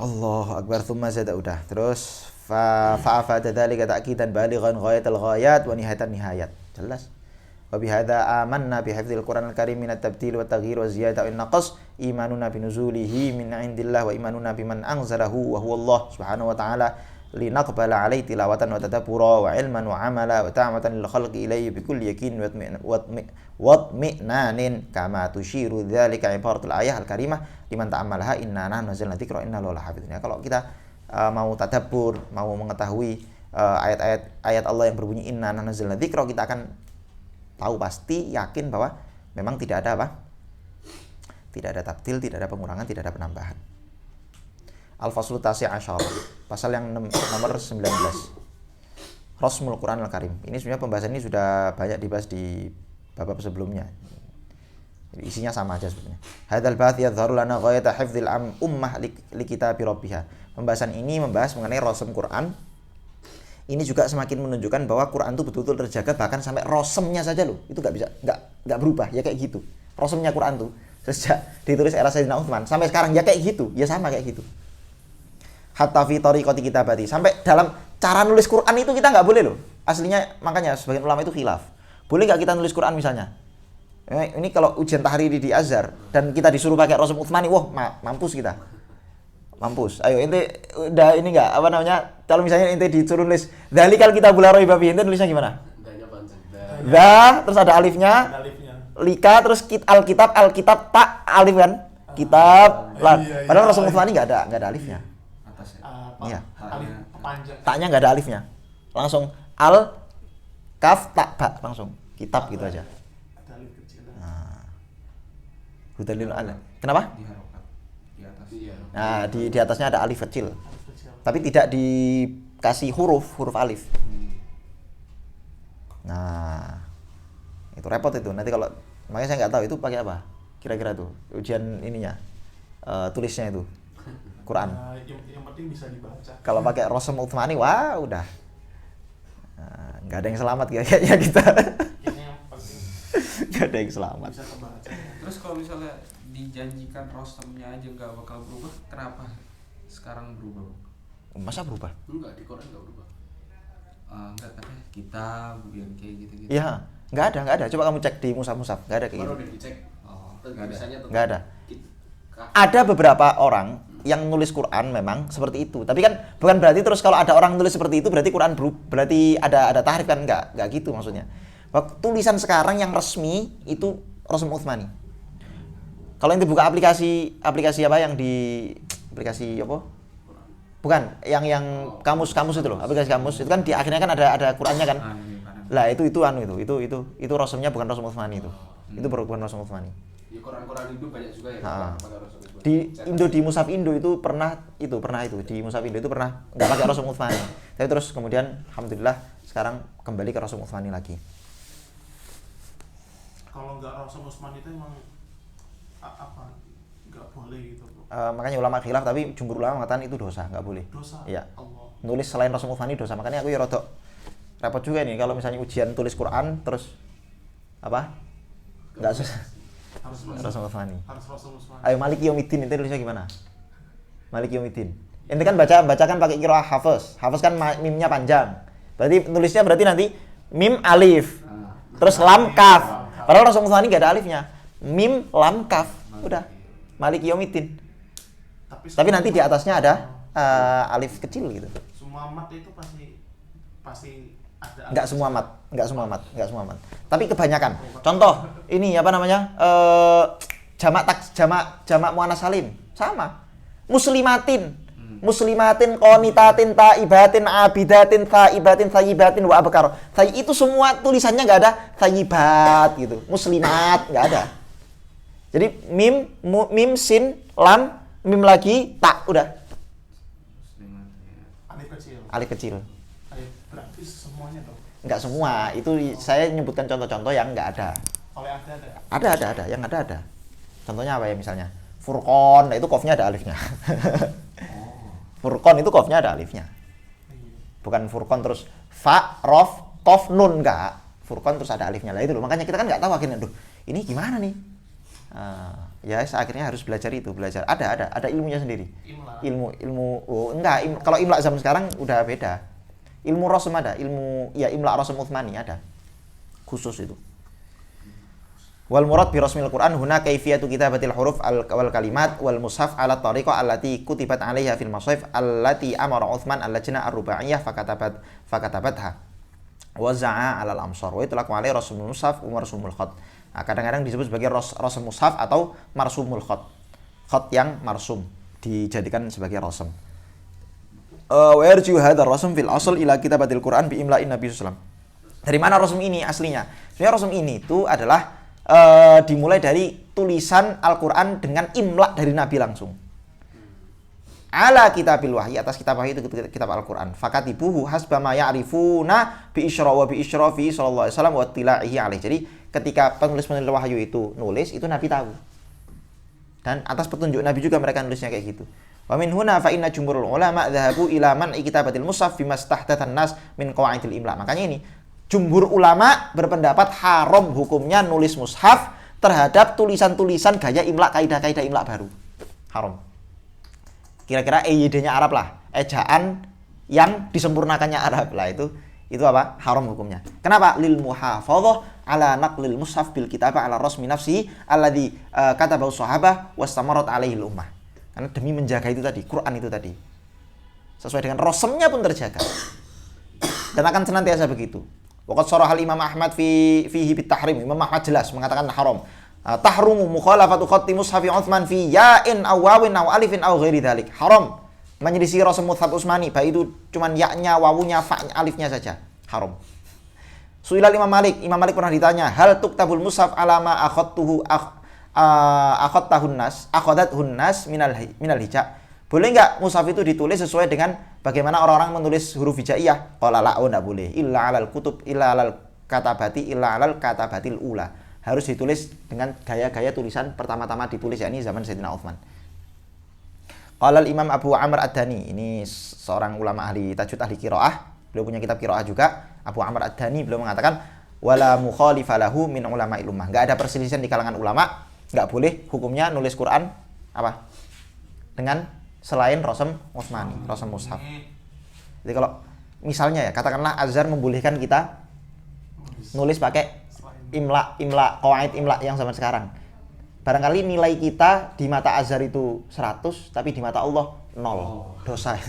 A: Allahu akbar. Tsumma zada, udah. Terus fa'afada dzalika ta'kidan balighan ghayatal ghayat wa nihayatan nihayat. Jelas. Wa bihadza amanna bi hifdzil Qur'anil Karim min at-tabdil wa at-taghyir wa ziyadah wa naqas imanuna bi nuzulihi min 'indillah wa imanuna biman anzalahu wa huwa Allah subhanahu wa ta'ala linaqbala alaihi tilawatan wa tadabbura wa ilman wa amala wa ta'amatan lil khalqi ilayhi bi kulli yakin wa tmi'nanin kama tushiru dzalika ibaratul ayah al-karimah liman ta'ammalaha inna nahnu nazzalna dzikra inna lahu lahafizun. Ya, kalau kita mau tadabbur, mau mengetahui ayat Allah yang berbunyi inna nahnu nazzalna dzikra, kita akan tahu pasti, yakin bahwa memang tidak ada tidak ada tabdil, tidak ada pengurangan, tidak ada penambahan. Al-Faslu Tasi' Asyar, pasal yang nomor 19. Rasmul Quran Al-Karim. Ini sebenarnya pembahasan ini sudah banyak dibahas di bab sebelumnya. Jadi isinya sama aja sebetulnya. Hadzal ba'th yadhharu lana ghayata hifdzil ummah li kitabi rabbiha. Pembahasan ini membahas mengenai rasm Quran. Ini juga semakin menunjukkan bahwa Quran itu betul-betul terjaga, bahkan sampai rasamnya saja loh. Itu enggak berubah, ya kayak gitu. Rasamnya Quran tuh sejak ditulis era Sayyidina Utsman sampai sekarang ya kayak gitu, ya sama kayak gitu. Hatta fi tariqati kitabati, sampai dalam cara nulis Quran itu kita nggak boleh loh. Aslinya makanya sebagian ulama itu khilaf. Boleh nggak kita nulis Quran misalnya? Ini kalau ujian tahriri di Azhar dan kita disuruh pakai rasam Utsmani, wah mampus kita. Mampus. Ayo ente udah ini enggak apa namanya? Kalau misalnya ente disuruh nulis dzalikal kitabul la raiba fihi, ente nulisnya gimana?
C: Danya panjang.
A: Terus ada alifnya.
B: Ada alifnya.
A: Lika terus alkitab tak alif kan? Kitab lah.
B: Iya.
A: Padahal Rasul Utsmani enggak ada alifnya.
C: Atas ya.
A: Iya.
B: Alif panjang.
A: Taknya enggak ada alifnya. Langsung al kaf tak ba langsung. Kitab gitu aja.
B: Ada alif kecil.
A: Hudalil ala. Kenapa?
D: Di harokat di atas.
C: Iya.
A: Nah, di atasnya ada alif kecil.
B: Alif kecil.
A: Tapi tidak dikasih huruf alif. Nah, itu repot itu. Nanti kalau makanya saya nggak tahu itu pakai apa. Kira-kira tuh ujian ininya tulisnya itu Quran.
B: Yang penting bisa dibaca.
A: Kalau pakai Rasul Utsmani, wah udah nggak ada yang selamat kayaknya kita.
B: Ini yang penting
A: Nggak ada yang selamat.
B: bisa kebaca.
D: Terus kalau misalnya dijanjikan rostemnya aja nggak bakal berubah, kenapa sekarang berubah?
A: Masa berubah?
C: Enggak, di Quran enggak berubah.
D: Enggak, katanya kitab yang kayak gitu-gitu.
A: Iya, nggak ada. Coba kamu cek di mushaf, nggak ada kayak
C: Baru
A: gitu.
C: udah dicek.
D: Oh,
C: Tulisannya tetap
A: Nggak ada.
C: Kaf.
A: Ada beberapa orang yang nulis Quran memang seperti itu. Tapi kan bukan berarti terus kalau ada orang nulis seperti itu berarti Quran berarti ada tahrif kan, enggak gitu maksudnya. Tulisan sekarang yang resmi itu Rasul Utsmani. Kalau ente buka aplikasi apa yang di aplikasi apa? Bukan, yang kamus itu loh, aplikasi kamus itu kan di akhirnya kan ada Qurannya kan.
D: Ini kanan.
A: Lah itu Rasulnya bukan Rasul Utsmani itu. Itu bukan Rasul Utsmani.
C: Di Quran Hindu banyak juga ya. Pakai Rasul Utsmani.
A: Di Mushaf Indo itu pernah di Mushaf Indo itu pernah nggak pakai Rasul Utsmani. Tapi terus kemudian alhamdulillah sekarang kembali ke Rasul Utsmani lagi.
B: Kalau nggak Rasul Utsmani itu emang apa? Nggak boleh gitu, Bro.
A: Makanya ulama khilaf tapi jumhur ulama mengatakan itu dosa, nggak boleh.
B: Dosa.
A: Iya.
B: Allah.
A: Nulis selain Rasul Utsmani dosa. Makanya aku ya rodok repot juga nih kalau misalnya ujian tulis Quran terus apa? Nggak susah.
B: Harus
A: Rasul Utsmani.
B: Harus Rasul Utsmani.
A: Ayo Malik Yaumiddin itu tulisnya gimana? Malik Yaumiddin. Ente kan baca kan pakai qiraah Hafiz. Hafiz kan mimnya panjang. Berarti nulisnya nanti mim alif. Terus lam kaf. Padahal Rasul Utsmani enggak ada alifnya. Mim lam kaf. Udah. Malik Yaumiddin. Tapi nanti di atasnya ada alif kecil gitu.
B: Semua mat itu pasti ada.
A: Enggak semua mat. Tapi kebanyakan. Contoh, ini apa namanya? Jamak muannas salim. Sama. Muslimatin, qonitatin, taibatin, abidatin, thaibatin, thayyibatin wa abkar. Itu semua tulisannya enggak ada thayyibat gitu. Muslimat enggak ada. Jadi mim sin lam mim lagi tak udah. Alif kecil.
B: Berarti semuanya dong.
A: Enggak semua, itu saya nyebutkan contoh-contoh yang enggak ada.
B: Kalau yang ada.
A: Ada, yang ada. Contohnya apa ya misalnya? Furqon, nah itu qafnya ada alifnya. Furqon itu qafnya ada alifnya. Bukan Furqon terus fa, rof, qaf, nun enggak. Furqon terus ada alifnya. Lah itu loh, makanya kita kan enggak tahu akhirnya, aduh, ini gimana nih? Ya akhirnya harus belajar. Ada ilmunya sendiri. Ilmu kalau imla zaman sekarang udah beda. Ilmu Rasul ada, imla Rasul Utsmani ada. Khusus itu. Wal murad bi rasmil Quran huna kaifiyatu kitabatil huruf wal kalimat wal mushaf ala tariqah allati kutibat 'alaiha fil masahif allati amara Utsman al-lajna ar-rubaiyah fakatabatha wa za'a 'ala al-amsar wa itlaqu 'alaihi rasmul mushaf wa marsumul khat. Nah, kadang-kadang disebut sebagai rasul mushaf atau marsumul khat. Khat yang marsum dijadikan sebagai rasm. Wa yarju hadzal rasm fil asl ila kitabatil Quran bi imla'in Nabi sallallahu alaihi wasallam. Dari mana rasm ini aslinya? Sebenarnya rasm ini itu adalah dimulai dari tulisan Al-Quran dengan imla dari Nabi langsung. Ala kitabil wahyi, atas kitab wahyi itu kitab Al-Quran. Fakatibuhu hasba ma ya'rifuna bi isyrafi sallallahu alaihi wasallam wa tila'ihi alaihi. Jadi ketika penulis wahyu itu nulis, itu Nabi tahu. Dan atas petunjuk Nabi juga mereka nulisnya kayak gitu. Wa min huna fa inna jumhurul ulama dhahabu ila man'i kitabatil mushaf bima stahdathan nas min qawaidil imla. Makanya ini jumhur ulama berpendapat haram hukumnya nulis mushaf terhadap tulisan-tulisan gaya imla, kaidah-kaidah imla baru. Haram. Kira-kira EYD-nya Arab lah, ejaan yang disempurnakannya Arab lah, itu apa? Haram hukumnya. Kenapa? Lil muhafadzah ala naqlil mushaf bil kitabah ala rasmi nafsi alladzi katabahu sahabah wastamarat alaihi ummah. Karena demi menjaga itu tadi, Quran itu tadi. Sesuai dengan rosemnya pun terjaga. Dan akan senantiasa begitu. Waqad sharahal Imam Ahmad fihi bitahrim. Imam Ahmad jelas mengatakan haram. Tahrumu mukhalafatu khatti mushafi Utsman fi ya'in aw wawin aw alifin aw ghairi dzalik. Haram menyelisih rasam mushaf Utsmani, baik itu cuman ya-nya, wawunya, fa-nya, alifnya saja. Haram. Su'ilal Imam Malik pernah ditanya, hal tuktabul mushaf ala ma akhadtahun nas minal hija. Boleh enggak mushaf itu ditulis sesuai dengan bagaimana orang-orang menulis huruf hijaiyah? Qala la, enggak boleh. Illa alal katabatil ula. Harus ditulis dengan gaya-gaya tulisan pertama-tama ditulis, yakni zaman Sayyidina Utsman. Qala Imam Abu Amr Ad-Dani, ini seorang ulama ahli tajwid, ahli qiraah. Beliau punya kitab qiraah juga. Abu Amr Ad-Dani beliau mengatakan wala mukhalifalahu min ulama'il ummah. Enggak ada perselisihan di kalangan ulama, enggak boleh hukumnya nulis Quran apa? Dengan selain rasam Utsmani, rasam mushaf. Jadi kalau misalnya ya, katakanlah Azhar membolehkan kita nulis pakai imla, qawaid imla yang zaman sekarang. Barangkali nilai kita di mata Azhar itu 100, tapi di mata Allah 0. Dosa.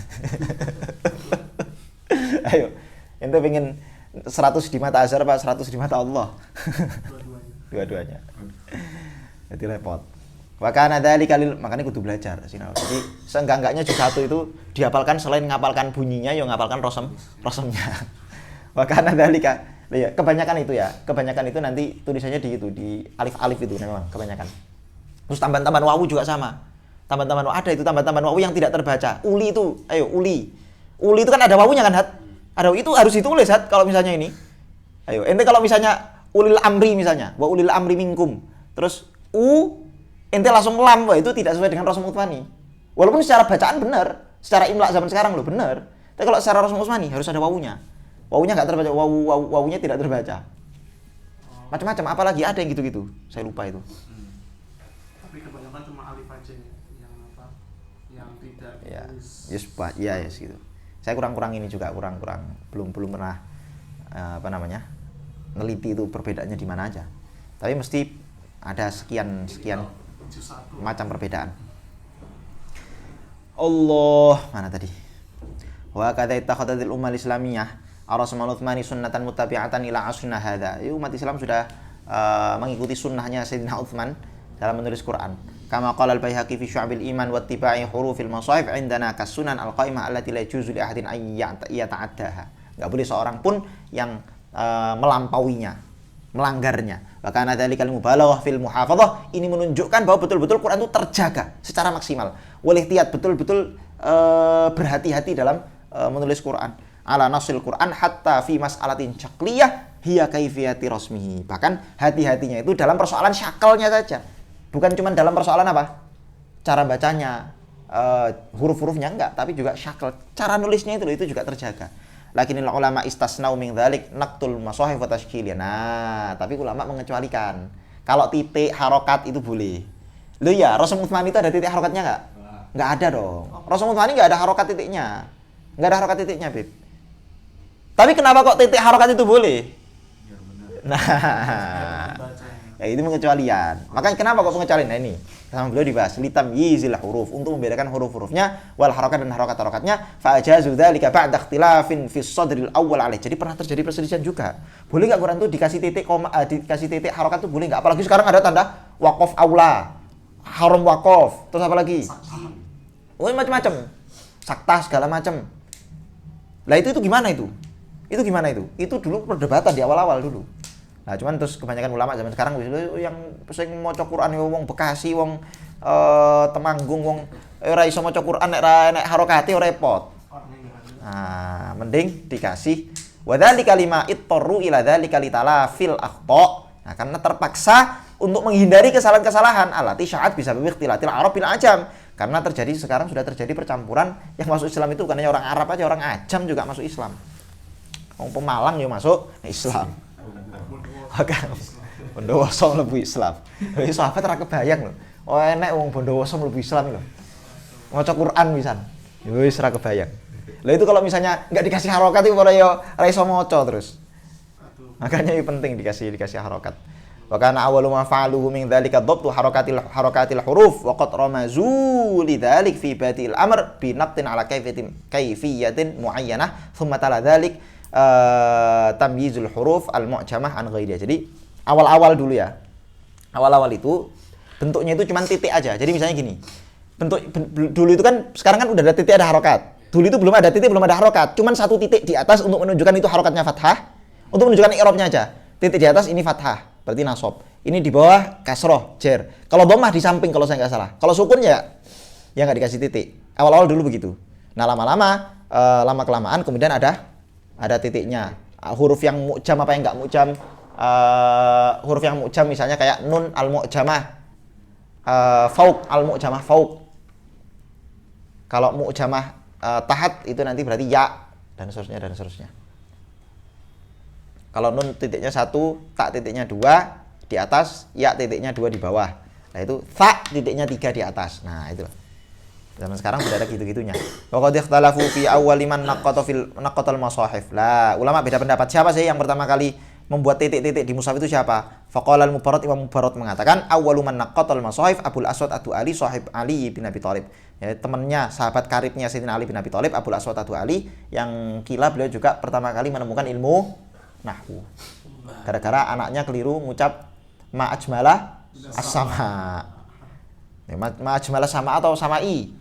A: Ayo, ente pengen 100 di mata Azhar apa 100 di mata Allah? Dua-duanya. Jadi repot. Wakana dzalika lil, makanya kudu belajar sinau. Jadi seenggak-enggaknya juz 1 itu dihafalkan, selain ngapalkan bunyinya ya ngapalkan rosemnya. Wakana dzalika, ya kebanyakan itu nanti tulisannya di alif-alif itu memang kebanyakan. Terus tambahan-tambahan wawu juga sama. Tambahan-tambahan ada itu tambahan-tambahan wawu yang tidak terbaca. Uli itu, ayo uli. Uli itu kan ada wawunya kan, Hat? Ada itu harus ditulis, Hat, kalau misalnya ini. Ayo, ente kalau misalnya ulil amri misalnya, wa ulil amri minkum. Terus ente langsung lam, itu tidak sesuai dengan rasam Utsmani. Walaupun secara bacaan benar, secara imla zaman sekarang loh benar. Tapi kalau secara rasam Utsmani harus ada wawunya. Wawunya nggak terbaca, wawunya tidak terbaca. Macam-macam, apalagi ada yang gitu-gitu. Saya lupa itu.
B: Tapi kebanyakan cuma alif aja yang apa? Yang tidak
A: Ya,
B: ditulis.
A: yes gitu. Saya kurang ini juga belum pernah neliti itu perbedaannya di mana aja. Tapi mesti ada sekian
B: Juz 1.
A: macam perbedaan. Allah, mana tadi? Wa kadza ittakhadhatil ummal islamiyah ar-rasmul Utsmani sunnatan muttabi'atan ila asrina hadza. Umat Islam sudah mengikuti sunnahnya Sayyidina Utsman dalam menulis Quran. Kama qala al-Baihaqi fi Syu'abil Iman wa ittiba'i hurufil masahif indana kas-sunan al-qa'imah allati la yajuzu li ahadin ay yata'addaha. Enggak boleh seorang pun yang melampauinya, melanggarnya. Bahkan ada kalimat mubalaghah fil muhafadzah, ini menunjukkan bahwa betul-betul Quran itu terjaga secara maksimal. Walihtiyat, betul-betul berhati-hati dalam menulis Quran. Ala nasil Quran hatta fi mas'alatin syakliyah hiya kaifiyati rasmihi. Bahkan hati-hatinya itu dalam persoalan syakalnya saja. Bukan cuma dalam persoalan apa? Cara bacanya, huruf-hurufnya enggak, tapi juga syakal. Cara nulisnya itu juga terjaga. Lakinil ulama istasnau min dzalik naqtul masahif wa tashkiliyah. Nah, tapi ulama mengecualikan. Kalau titik harokat itu boleh. Loh ya, Rasam Utsmani itu ada titik harokatnya enggak? Enggak ada dong. Rasam Utsmani enggak ada harokat titiknya. Enggak ada harokat titiknya, Bib. Tapi kenapa kok titik harokat itu boleh? Nah, ya itu pengecualian. Makanya kenapa kok pengecualian? Nah ini sama beliau dibahas litam yizil huruf, untuk membedakan huruf-hurufnya wal harokat dan harokat-harokatnya. Fa ajazu dzalika ba'da ikhtilafin fi sadril awwal alaih. Jadi pernah terjadi perselisihan juga. Boleh enggak Quran itu dikasih titik koma, dikasih titik harokat itu boleh enggak? Apalagi sekarang ada tanda waqaf aula, haram waqaf, terus apa lagi? Oh macam-macam. Sakta segala macam. Lah itu gimana itu? Itu gimana itu? Itu dulu perdebatan di awal-awal dulu. Nah, cuman terus kebanyakan ulama zaman sekarang yang sing maca Quran wong Bekasi, wong Temanggung, wong ora iso maca Quran nek harokate ora repot. Nah, mending dikasih wa dzalika lima ittru ila dzalika litalafil akhta. Nah, karena terpaksa untuk menghindari kesalahan-kesalahan alati sya'at bisa biikhtilatil Arab bil Ajam. Karena sekarang sudah terjadi percampuran yang masuk Islam itu bukan hanya orang Arab aja, orang Ajam juga masuk Islam. Wong Pemalang yo masuk Islam. Bondowoso mlebu Islam. Lha iso sahabat ora kebayang lho. Oh enek wong Bondowoso mlebu Islam lho. Maca Quran pisan. Ya wis ora kebayang. Lah itu kalau misalnya enggak dikasih harokat itu ora iso maca terus. Makanya itu penting dikasih harokat. Wa kana awwalu ma fa'aluhu min dzalika dhabtu harakatil huruf wa qad ramazu lidzalik fi badi'il amr bi naqtin ala kayfiyatin muayyanah thumma tala dzalik tamyizul huruf al-mu'jamah an ghairiha. Jadi awal-awal dulu ya. Awal-awal itu bentuknya itu cuma titik aja. Jadi misalnya gini. Dulu itu kan sekarang kan udah ada titik ada harokat. Dulu itu belum ada titik, belum ada harokat. Cuman satu titik di atas untuk menunjukkan itu harokatnya fathah. Untuk menunjukkan i'rabnya aja. Titik di atas ini fathah, berarti nasab. Ini di bawah kasroh, jer. Kalau dhammah di samping kalau saya nggak salah. Kalau sukun ya nggak dikasih titik. Awal-awal dulu begitu. Nah lama-lama, lama-kelamaan kemudian ada titiknya. Huruf yang mu'jam apa yang nggak mu'jam. Huruf yang mu'jam misalnya kayak nun al-mu'jamah, fauq al-mu'jamah fauq. Kalau mu'jamah tahat itu nanti berarti ya dan seterusnya. Kalau nun titiknya 1, tak titiknya 2 di atas, ya titiknya 2 di bawah. Nah itu ta titiknya 3 di atas. Nah itu. Zaman sekarang sudah ada gitu-gitunya. Wa qad ikhtalafu fi awwali man naqatal masahif. Lah, ulama beda pendapat. Siapa sih yang pertama kali membuat titik-titik di mushaf itu siapa? Faqala al-Mubarrad, Imam Mubarrad mengatakan awwalu man naqatal masahif Abul Aswad Ad-Du'ali sahib Ali bin Abi Thalib. Ya, temannya, sahabat karibnya Sayyidina Ali bin Abi Thalib, Abul Aswad Ad-Du'ali, yang kila beliau juga pertama kali menemukan ilmu nahwu. Gara-gara anaknya keliru ngucap ma ajmala as-sama. Ma ajmala sama atau sama'i.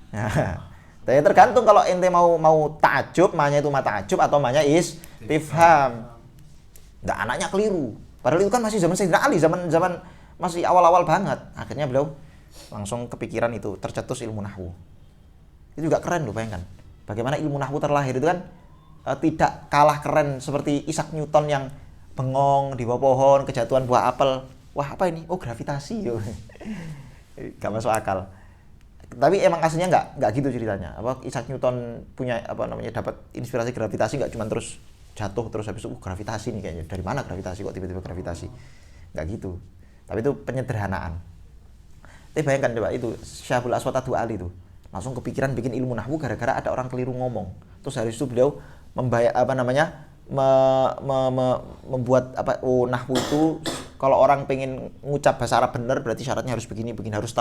A: Tapi tergantung kalau ente mau ta'ajub, ma-nya itu ma ta'ajub atau ma-nya istifham. Nah, anaknya keliru. Padahal itu kan masih zaman Sayyidina Ali, zaman masih awal-awal banget. Akhirnya beliau langsung kepikiran itu, tercetus ilmu nahwu. Itu juga keren loh, bayangkan. Bagaimana ilmu nahwu terlahir itu kan tidak kalah keren seperti Isaac Newton yang bengong di bawah pohon, kejatuhan buah apel. Wah, apa ini? Oh, gravitasi. Gak masuk akal. Tapi emang aslinya nggak gitu ceritanya. Isaac Newton punya dapat inspirasi gravitasi nggak cuma terus jatuh terus habis itu gravitasi nih kayaknya. Dari mana gravitasi kok tiba-tiba gravitasi? Nggak gitu. Tapi itu penyederhanaan. Tapi bayangkan coba itu Syabul Aswad Ad-Du'ali itu langsung kepikiran bikin ilmu nahwu gara-gara ada orang keliru ngomong. Terus hari itu beliau membuat nahwu itu kalau orang pengen ngucap bahasa Arab benar berarti syaratnya harus begini harus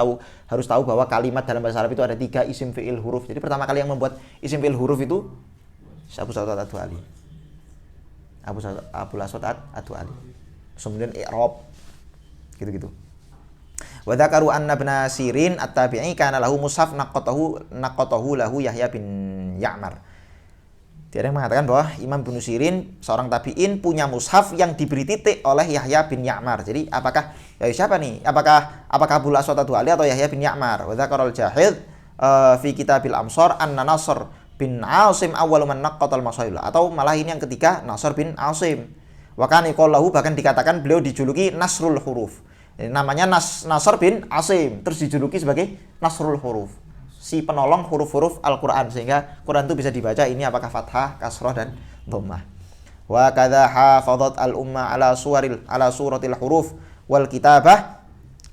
A: tahu bahwa kalimat dalam bahasa Arab itu ada 3 isim fi'il huruf. Jadi pertama kali yang membuat isim fi'il huruf itu Syabul Aswad Ad-Du'ali. Abul Aswad Ad-Du'ali. Kemudian i'rab gitu-gitu. Wa dzakaru anna ibn Sirin at-Tabi'i kana lahu mushaf naqatahu lahu Yahya bin Ya'mar. Dia yang mengatakan bahwa Imam Ibnu Sirin seorang tabi'in punya mushaf yang diberi titik oleh Yahya bin Ya'mar. Jadi apakah siapa nih? Apakah Abul Aswad Ad-Du'ali atau Yahya bin Ya'mar? Wa dzakara al-Jahid fi Kitabil Amsar anna Nasr bin Asim awwalu man naqatal masahif. Atau malah ini yang ketiga Nasr bin Asim. Wa kana qallahu bahkan dikatakan beliau dijuluki Nasrul Huruf. Namanya Nasr bin Asim, terus dijuluki sebagai Nasrul Huruf, si penolong huruf-huruf Al-Quran, sehingga Quran itu bisa dibaca ini apakah fathah, kasroh, dan dhammah. Wa kadza hafadhat al-umma ala suratil huruf wal kitabah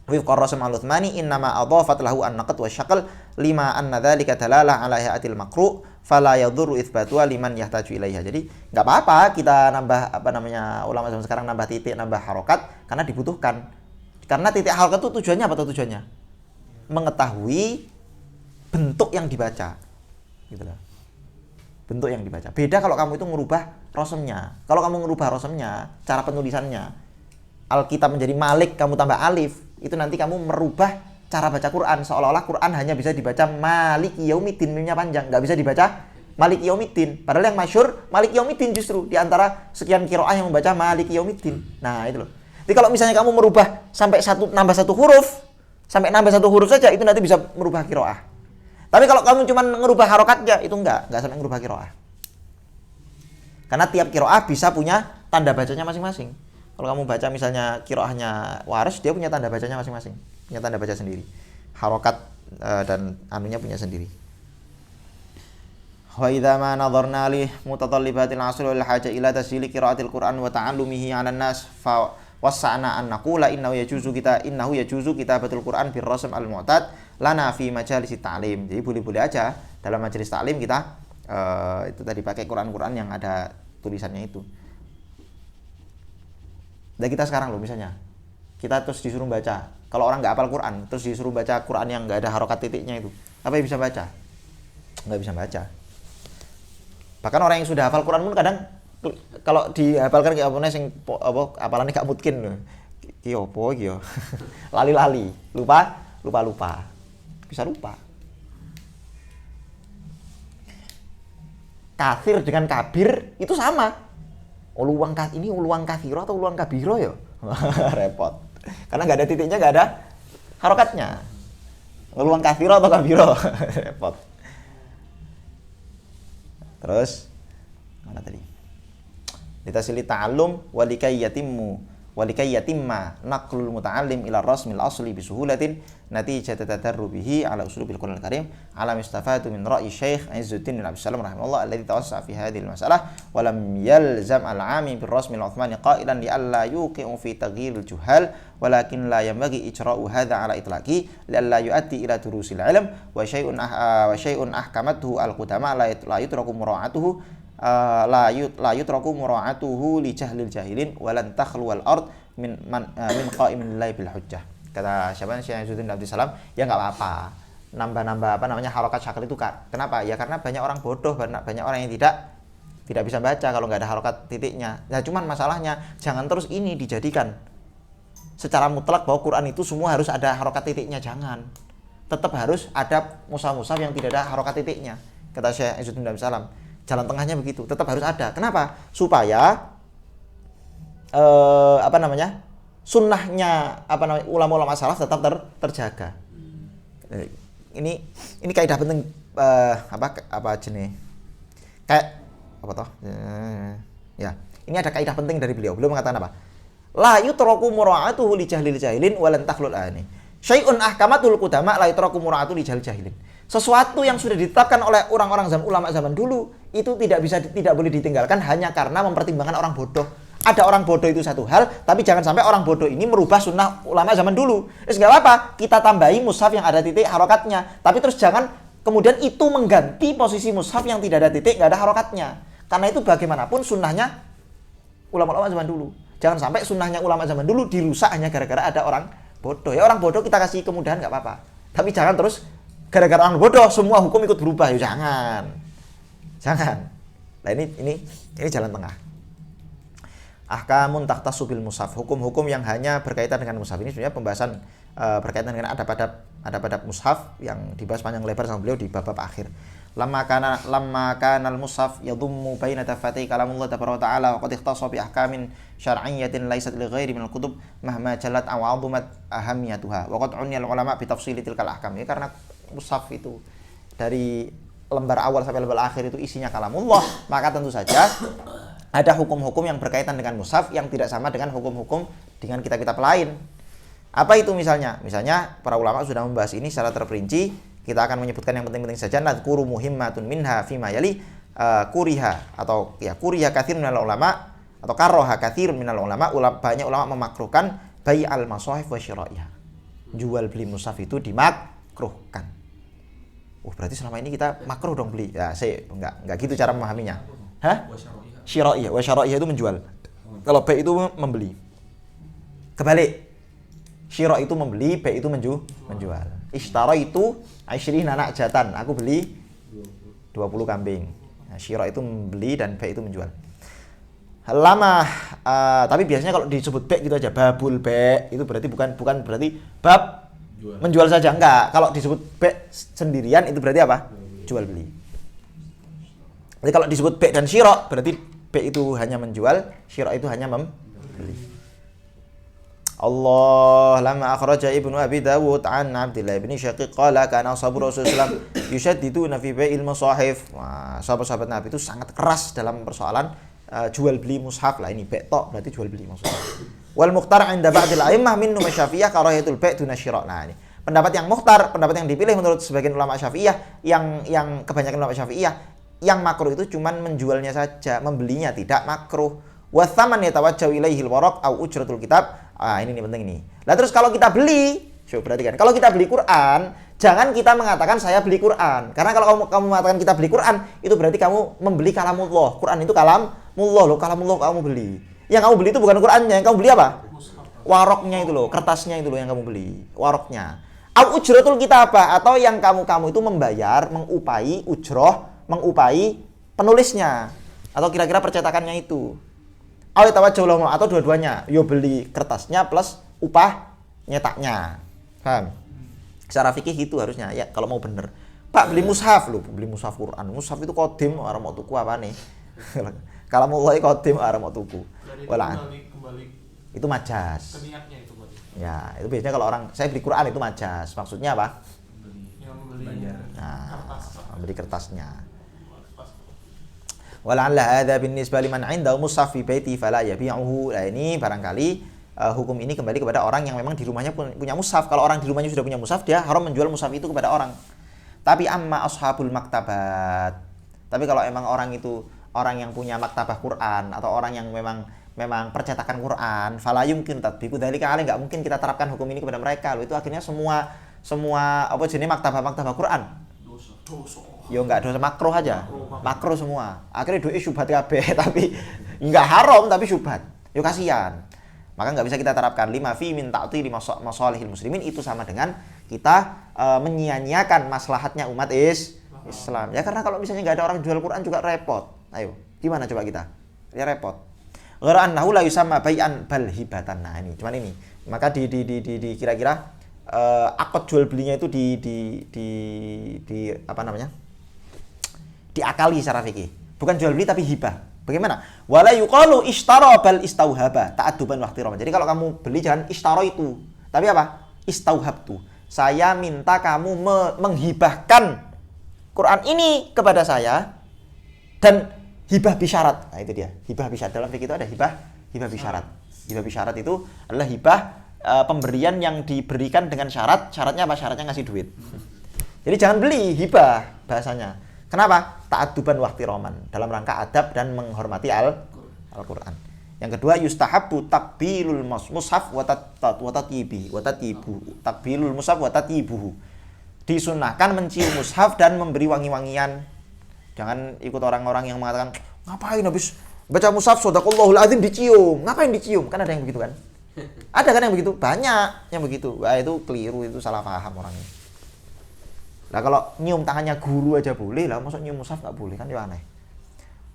A: wifqa Rasim al-Uthmani innama adhafat lahu an-naqd wa syaql lima anna dzalika dalalah ala hayatil maqru fala yadhurru itsbatuha liman yahtaju ilaiha. Jadi enggak apa-apa kita nambah ulama zaman sekarang nambah titik, nambah harokat karena dibutuhkan. Karena titik harokat itu tujuannya apa tujuannya? Mengetahui bentuk yang dibaca. Gitu loh. Bentuk yang dibaca. Beda kalau kamu itu merubah rosemnya. Kalau kamu merubah rosemnya, cara penulisannya, Alkitab menjadi Malik, kamu tambah alif, itu nanti kamu merubah cara baca Quran. Seolah-olah Quran hanya bisa dibaca Maliki Yaumiddin, mimnya panjang. Nggak bisa dibaca Maliki Yaumiddin. Padahal yang masyhur Maliki Yaumiddin justru. Di antara sekian qiraah yang membaca Maliki Yaumiddin. Nah itu loh. Jadi kalau misalnya kamu merubah sampai nambah satu huruf saja, itu nanti bisa merubah qiraah. Tapi kalau kamu cuma merubah harokatnya, itu enggak sampai merubah qiraah. Karena tiap qiraah bisa punya tanda bacanya masing-masing. Kalau kamu baca misalnya qiraahnya Waris, dia punya tanda bacanya masing-masing, punya tanda baca sendiri. Harokat dan anunya punya sendiri. Wa idza ma nadharna li mutatallibatil 'asr wal haja ila tasjili qiraatil Qur'an wa ta'allumihi 'alan nas fa wasa'na an naqula innahu yajuzu kitabatul Qur'an bir rasm al mu'tad lana fi majalisit ta'lim. Jadi boleh-boleh aja dalam majelis taklim kita itu tadi pakai Quran yang ada tulisannya itu. Dan kita sekarang loh misalnya kita terus disuruh baca. Kalau orang nggak hafal Quran, terus disuruh baca Quran yang nggak ada harokat titiknya itu, apa yang bisa baca? Nggak bisa baca. Bahkan orang yang sudah hafal Quran pun kadang kalau dihafalkan kayak apa sing apa hafalannya gak mungkin loh. Ki opo iki yo. Lali-lali, lupa. Bisa lupa. Kathir dengan kabir itu sama. Ini uluang kathiro atau uluang kabiro ya? Repot. Karena nggak ada titiknya, nggak ada harokatnya. Uluang kathiro atau kabiro? Repot. Terus mana tadi? Litasili ta'allum walikai yatimma naqlul muta'allim ila rasmil asli bisuhulatin natijat tadarru bihi ala uslubil Qur'anil Karim ala mustafadu min ra'yi Syekh Izzuddin bin Abdus Salam rahimahullah alladhi tawassa'a fi hadhihi al-mas'alah wa lam yalzam al-'ami bir rasmil uthmani qailan li alla yuqi'u fi taghyiril juhal walakin la yanbaghi ijra'u hadha ala itlaqi li alla yu'addi ila durusil ilm wa syai'un ahkamathu al-qudama la yutraku mura'atuhu la yutraku mura'atuhu li jahlil jahilin walan takhluwal ard min qa'imin lillahi bil hujjah. Kata siapa Syekh Izzuddin bin Abdus Salam, ya enggak apa-apa. Nambah harokat syakal itu kenapa? Ya karena banyak orang bodoh, banyak orang yang tidak bisa baca kalau enggak ada harokat titiknya. Nah, cuman masalahnya jangan terus ini dijadikan secara mutlak bahwa Quran itu semua harus ada harokat titiknya, jangan. Tetap harus ada mushaf-mushaf yang tidak ada harokat titiknya. Kata Syekh Izzuddin bin Abdus Salam. Jalan tengahnya begitu, tetap harus ada. Kenapa? Supaya sunnahnya ulama-ulama salaf tetap terjaga. Ini kaidah penting kayak apa toh? Ya, ini ada kaidah penting dari beliau. Beliau mengatakan apa? La yutraku mura'atuhu li jahlil jahilin wa lan takhlul ani. Syai'un ahkamatul qudama la yutraku mura'atuhu li jahlil jahilin. Sesuatu yang sudah ditetapkan oleh orang-orang ulama zaman dulu itu tidak boleh ditinggalkan hanya karena mempertimbangkan orang bodoh. Ada orang bodoh itu satu hal, tapi jangan sampai orang bodoh ini merubah sunnah ulama zaman dulu. Nggak apa-apa, kita tambahi mushaf yang ada titik harokatnya, tapi terus jangan kemudian itu mengganti posisi mushaf yang tidak ada titik, nggak ada harokatnya. Karena itu bagaimanapun sunnahnya ulama-ulama zaman dulu. Jangan sampai sunnahnya ulama zaman dulu dirusak hanya gara-gara ada orang bodoh. Ya orang bodoh kita kasih kemudahan nggak apa-apa, tapi jangan terus gara-gara orang bodoh semua hukum ikut berubah. Ya jangan. Nah ini jalan tengah. Ahkamun takhtassu bil mushaf, hukum-hukum yang hanya berkaitan dengan mushaf. Ini sebenarnya pembahasan berkaitan dengan adab mushaf yang dibahas panjang lebar sama beliau di bab akhir. Lamma kana al mushaf yadhummu baina tafati kalamullah ta'ala wa qad ikhtassa bi ahkamin syar'iyyatin laysat li ghairi min al kutub mahma jalat aw 'azumat ahamiyatuha wa qad 'uniya al ulama bi tafsili tilkal ahkam. Ya karena mushaf itu dari lembar awal sampai lembar akhir itu isinya kalamullah, maka tentu saja ada hukum-hukum yang berkaitan dengan mushaf yang tidak sama dengan hukum-hukum dengan kitab-kitab lain. Apa itu misalnya? Misalnya para ulama sudah membahas ini secara terperinci. Kita akan menyebutkan yang penting-penting saja. Nadhkuru muhimmatun minha fima yali kuriha katsirun minal ulama atau karroha katsirun minal ulama. Banyak ulama memakruhkan bai'al mashahif wa syira'iha. Jual beli mushaf itu dimakruhkan. Berarti selama ini kita makruh dong beli. Ya, saya enggak gitu cara memahaminya. Hah? Syira'iyah. Wa syira'iyah itu menjual. Kalau bai' itu membeli. Kebalik. Syira' itu membeli, bai' itu menjual. Ishtara itu 20 anak jatan. Aku beli 20 kambing. Nah, syira' itu membeli dan bai' itu menjual. Tapi biasanya kalau disebut bai' gitu aja, babul bai' itu berarti bukan berarti bab menjual saja, enggak. Kalau disebut bai' sendirian itu berarti apa? Jual beli. Jadi kalau disebut bai' dan syira' berarti bai' itu hanya menjual, syira' itu hanya membeli. Allah lama akhraja Ibnu Abi Dawud an Abdillah bin Syaqiq qala kana ashabu Rasulullah yushaddiduna fi bai'il mushaf. Sahabat-sahabat Nabi itu sangat keras dalam persoalan jual beli mushaf. Lah ini bai' tok berarti jual beli maksudnya. Wal mukhtar 'inda ba'dil a'immah minhum Syafi'iyah karahiyatul bai' duna syira'. Nah ini pendapat yang mukhtar, pendapat yang dipilih menurut sebagian ulama Syafi'iyah, yang kebanyakan ulama Syafi'iyah, yang makruh itu cuman menjualnya saja, membelinya tidak makruh. Wa tsaman yatawajjahu ilaihil waraq au ujratul kitab. Ini penting nih. Lah terus kalau kita beli, berarti kan kalau kita beli Quran, jangan kita mengatakan saya beli Quran. Karena kalau kamu mengatakan kita beli Quran, itu berarti kamu membeli kalamullah. Quran itu kalamullah loh, kalamullah kamu beli. Yang kamu beli itu bukan Qurannya, yang kamu beli apa? waroknya itu loh, kertasnya itu loh yang kamu beli, waroknya. Au ujratul kitabah, atau yang kamu itu membayar, mengupai penulisnya atau kira-kira percetakannya itu. Au tawajjuh lahum, atau dua-duanya, yo beli kertasnya plus upah nyetaknya. Paham? Secara fikih itu harusnya ya kalau mau bener. Pak beli mushaf loh, beli mushaf Quran. Mushaf itu kodim, orang mau tuku apa nih? Kalau mau kodim, orang mau tuku. Walah.
B: Kembali
A: Itu majas.
B: ke niatnya itu berarti.
A: Ya, itu biasanya kalau orang saya beli Quran itu majas. Maksudnya apa?
B: Yang membeli
A: Nah,
B: kertas.
A: beli kertasnya. Wala'alla hadza binisbah liman 'indahu mushaf fi baiti fala yabi'uhu. Nah, ini barangkali hukum ini kembali kepada orang yang memang di rumahnya punya mushaf. Kalau orang di rumahnya sudah punya mushaf, dia haram menjual mushaf itu kepada orang. Tapi amma ashabul maktabat. Tapi kalau emang orang itu orang yang punya maktabah Quran atau orang yang memang percetakan Quran, fala yumkin tatbiqu dzalika alaihi, enggak mungkin kita terapkan hukum ini kepada mereka. Loh, itu akhirnya semua apa jenis maktabah Quran.
B: Dosa.
A: Yo enggak dosa, makruh aja. Makruh semua. Akhirnya doi syubhat kabeh tapi enggak haram tapi syubhat. Yo kasihan. Maka enggak bisa kita terapkan lima fi min ta'tili masalihil muslimin, itu sama dengan kita menyia-nyiakan maslahatnya umat Islam. Ya karena kalau misalnya enggak ada orang jual Quran juga repot. Ayo, gimana coba kita? Ya repot. Ghara annahu la yusamma bai'an bal hibatan. Nah, ini cuman ini. Maka di kira-kira akad jual belinya itu di apa namanya? Diakali secara fikih. Bukan jual beli tapi hibah. Bagaimana? Wala yuqalu ishtara bal istauhaba ta'adduban wa ihtirama. Jadi kalau kamu beli jangan ishtara itu. Tapi apa? Istauhabtu. Saya minta kamu menghibahkan Quran ini kepada saya dan hibah bisyarat. Nah, itu dia. Hibah bisyarat. Dalam fikih itu ada hibah bisyarat. Hibah bisyarat itu adalah hibah pemberian yang diberikan dengan syarat. Syaratnya apa? Syaratnya ngasih duit. Jadi jangan beli, hibah bahasanya. Kenapa? Ta'adduban wa ihtiraman, dalam rangka adab dan menghormati Al-Qur'an. Yang kedua, yustahabbu takbilul mushaf wa tatyibuhu. Takbilul mushaf wa tatyibuhu. Disunnahkan mencium mushaf dan memberi wangi-wangian. Jangan ikut orang-orang yang mengatakan, ngapain habis baca mushaf shadaqallahul azim dicium? Ngapain dicium? Kan ada yang begitu kan? Ada kan yang begitu? Banyak yang begitu. Wah, itu keliru, itu salah paham orangnya. Nah kalau nyium tangannya guru aja boleh lah, maksud nyium mushaf nggak boleh kan, ya aneh.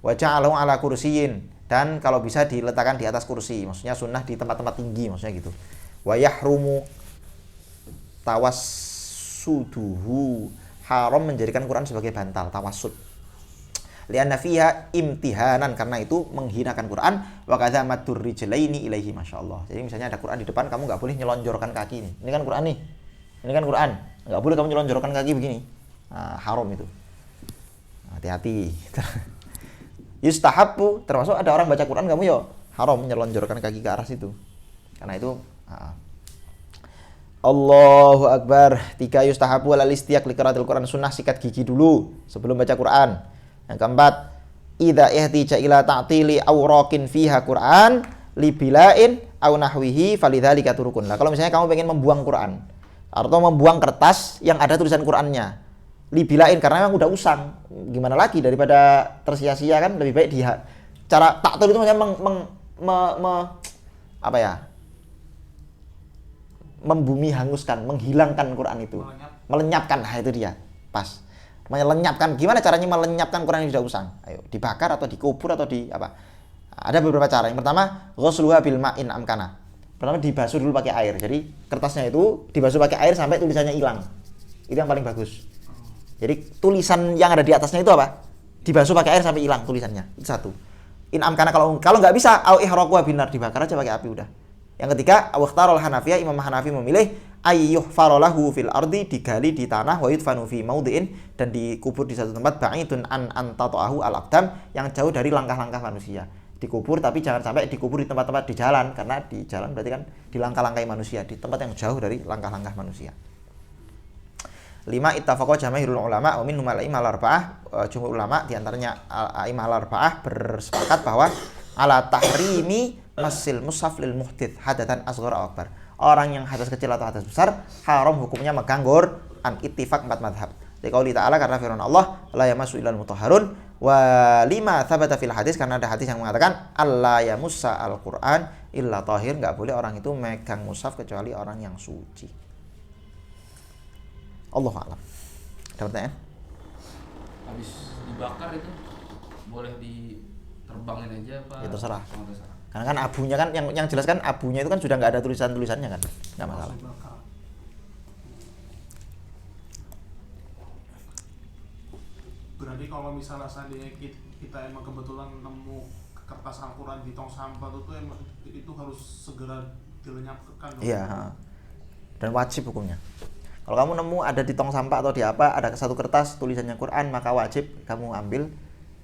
A: Wa ja'alahu ala kursiyin, dan kalau bisa diletakkan di atas kursi, maksudnya sunnah di tempat-tempat tinggi, maksudnya gitu. Wa yahrumu tawassuduhu, haram menjadikan Quran sebagai bantal, tawassud. Lianna fiha imtihanan, karena itu menghinakan Quran. Wa kadza maddur rijlaini ilaihi, masyaallah. Jadi misalnya ada Quran di depan, kamu nggak boleh nyelonjorkan kaki nih. Ini kan Quran nih. Ini kan Quran. Nggak boleh kamu nyelonjorkan kaki begini. Nah, haram itu. Hati-hati. Yustahabbu, termasuk ada orang baca Quran kamu yo haram nyelonjorkan kaki ke arah situ. Karena itu Allahu Akbar. 3, yustahabbu alal istiaq li qiraatil Quran, sunnah sikat gigi dulu sebelum baca Quran. Yang keempat, idza ihtija ila ta'tili awraqin fiha Quran li bila'in aw nahwihi falidzalika turukun. Lah kalau misalnya kamu pengen membuang Quran atau membuang kertas yang ada tulisan Qurannya, libilain, karena memang udah usang, gimana lagi daripada tersia-sia kan, lebih baik dia cara taktil itu maksudnya membumi hanguskan, menghilangkan Quran itu, melenyapkan. Nah, itu dia pas melenyapkan. Gimana caranya melenyapkan Quran yang sudah usang? Ayo, dibakar atau dikubur atau di apa? Ada beberapa cara. Yang pertama, ghusluha bil ma'in amkana. Pertama dibasuh dulu pakai air. Jadi kertasnya itu dibasuh pakai air sampai tulisannya hilang. Itu yang paling bagus. Jadi tulisan yang ada di atasnya itu apa? Dibasuh pakai air sampai hilang tulisannya. Itu satu. In amkana, kalau nggak bisa, au ihraqu binar, dibakar aja pakai api udah. Yang ketiga, awkhtarul Hanafiyah, Imam Hanafi memilih ayyuhfaru lahu fil ardi, digali di tanah, wa yudfanu fi maudhi'in, dan dikubur di satu tempat ba'idun an tata'ahu al-aqdam, yang jauh dari langkah-langkah manusia. Dikubur, tapi jangan sampai dikubur di tempat-tempat di jalan, karena di jalan berarti kan di langkah-langkah manusia, di tempat yang jauh dari langkah-langkah manusia. 5, ittafaqa jamaahirul ulama wa minhum al-a'immah al-arba'ah, jumhur ulama di antaranya al-a'immah al-arba'ah bersepakat bahwa ala tahrimi masil mushaf lil muhdits hadatan asghar aw akbar. Orang yang hadas kecil atau hadas besar haram hukumnya megang Quran, ittifaq 4 mazhab. Liqauli ta'ala, karena firman Allah, la yamassu illal mutahharun, Wa lima tsabata fil hadis, karena ada hadis yang mengatakan alla yamussa al-Qur'an illa tahir, enggak boleh orang itu megang mushaf kecuali orang yang suci. Allahu a'lam. Ada pertanyaan?
D: Habis dibakar itu boleh diterbangin aja apa?
A: Ya terserah.
D: Oh, terserah.
A: Karena kan abunya kan yang jelas kan abunya itu kan sudah nggak ada tulisannya kan, nggak masalah.
B: Langsung bakar. Berarti kalau misalnya seandainya kita emang kebetulan nemu kertas Al-Quran di tong sampah itu emang itu harus segera dilenyapkan.
A: Iya. Dan wajib hukumnya. Kalau kamu nemu ada di tong sampah atau di apa ada satu kertas tulisannya Quran, maka wajib kamu ambil.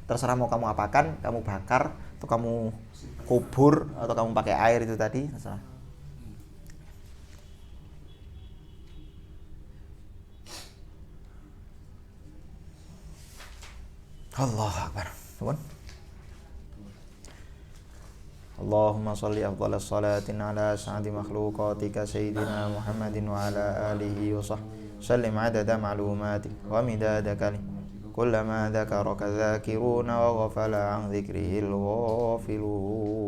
A: Terserah mau kamu apakan, kamu bakar atau kamu kubur atau kamu pakai air itu tadi, terserah. Allahu Akbar. Nuwun. Allahumma shalli afdhalas salatin ala sa'adi makhluqatika sayyidina Muhammadin wa ala alihi wa sahbihi sallim adada ma'lumatik wa midada kalimati kullama dzakaraka dzakiruna wa ghafala an dzikrihil ghafilun.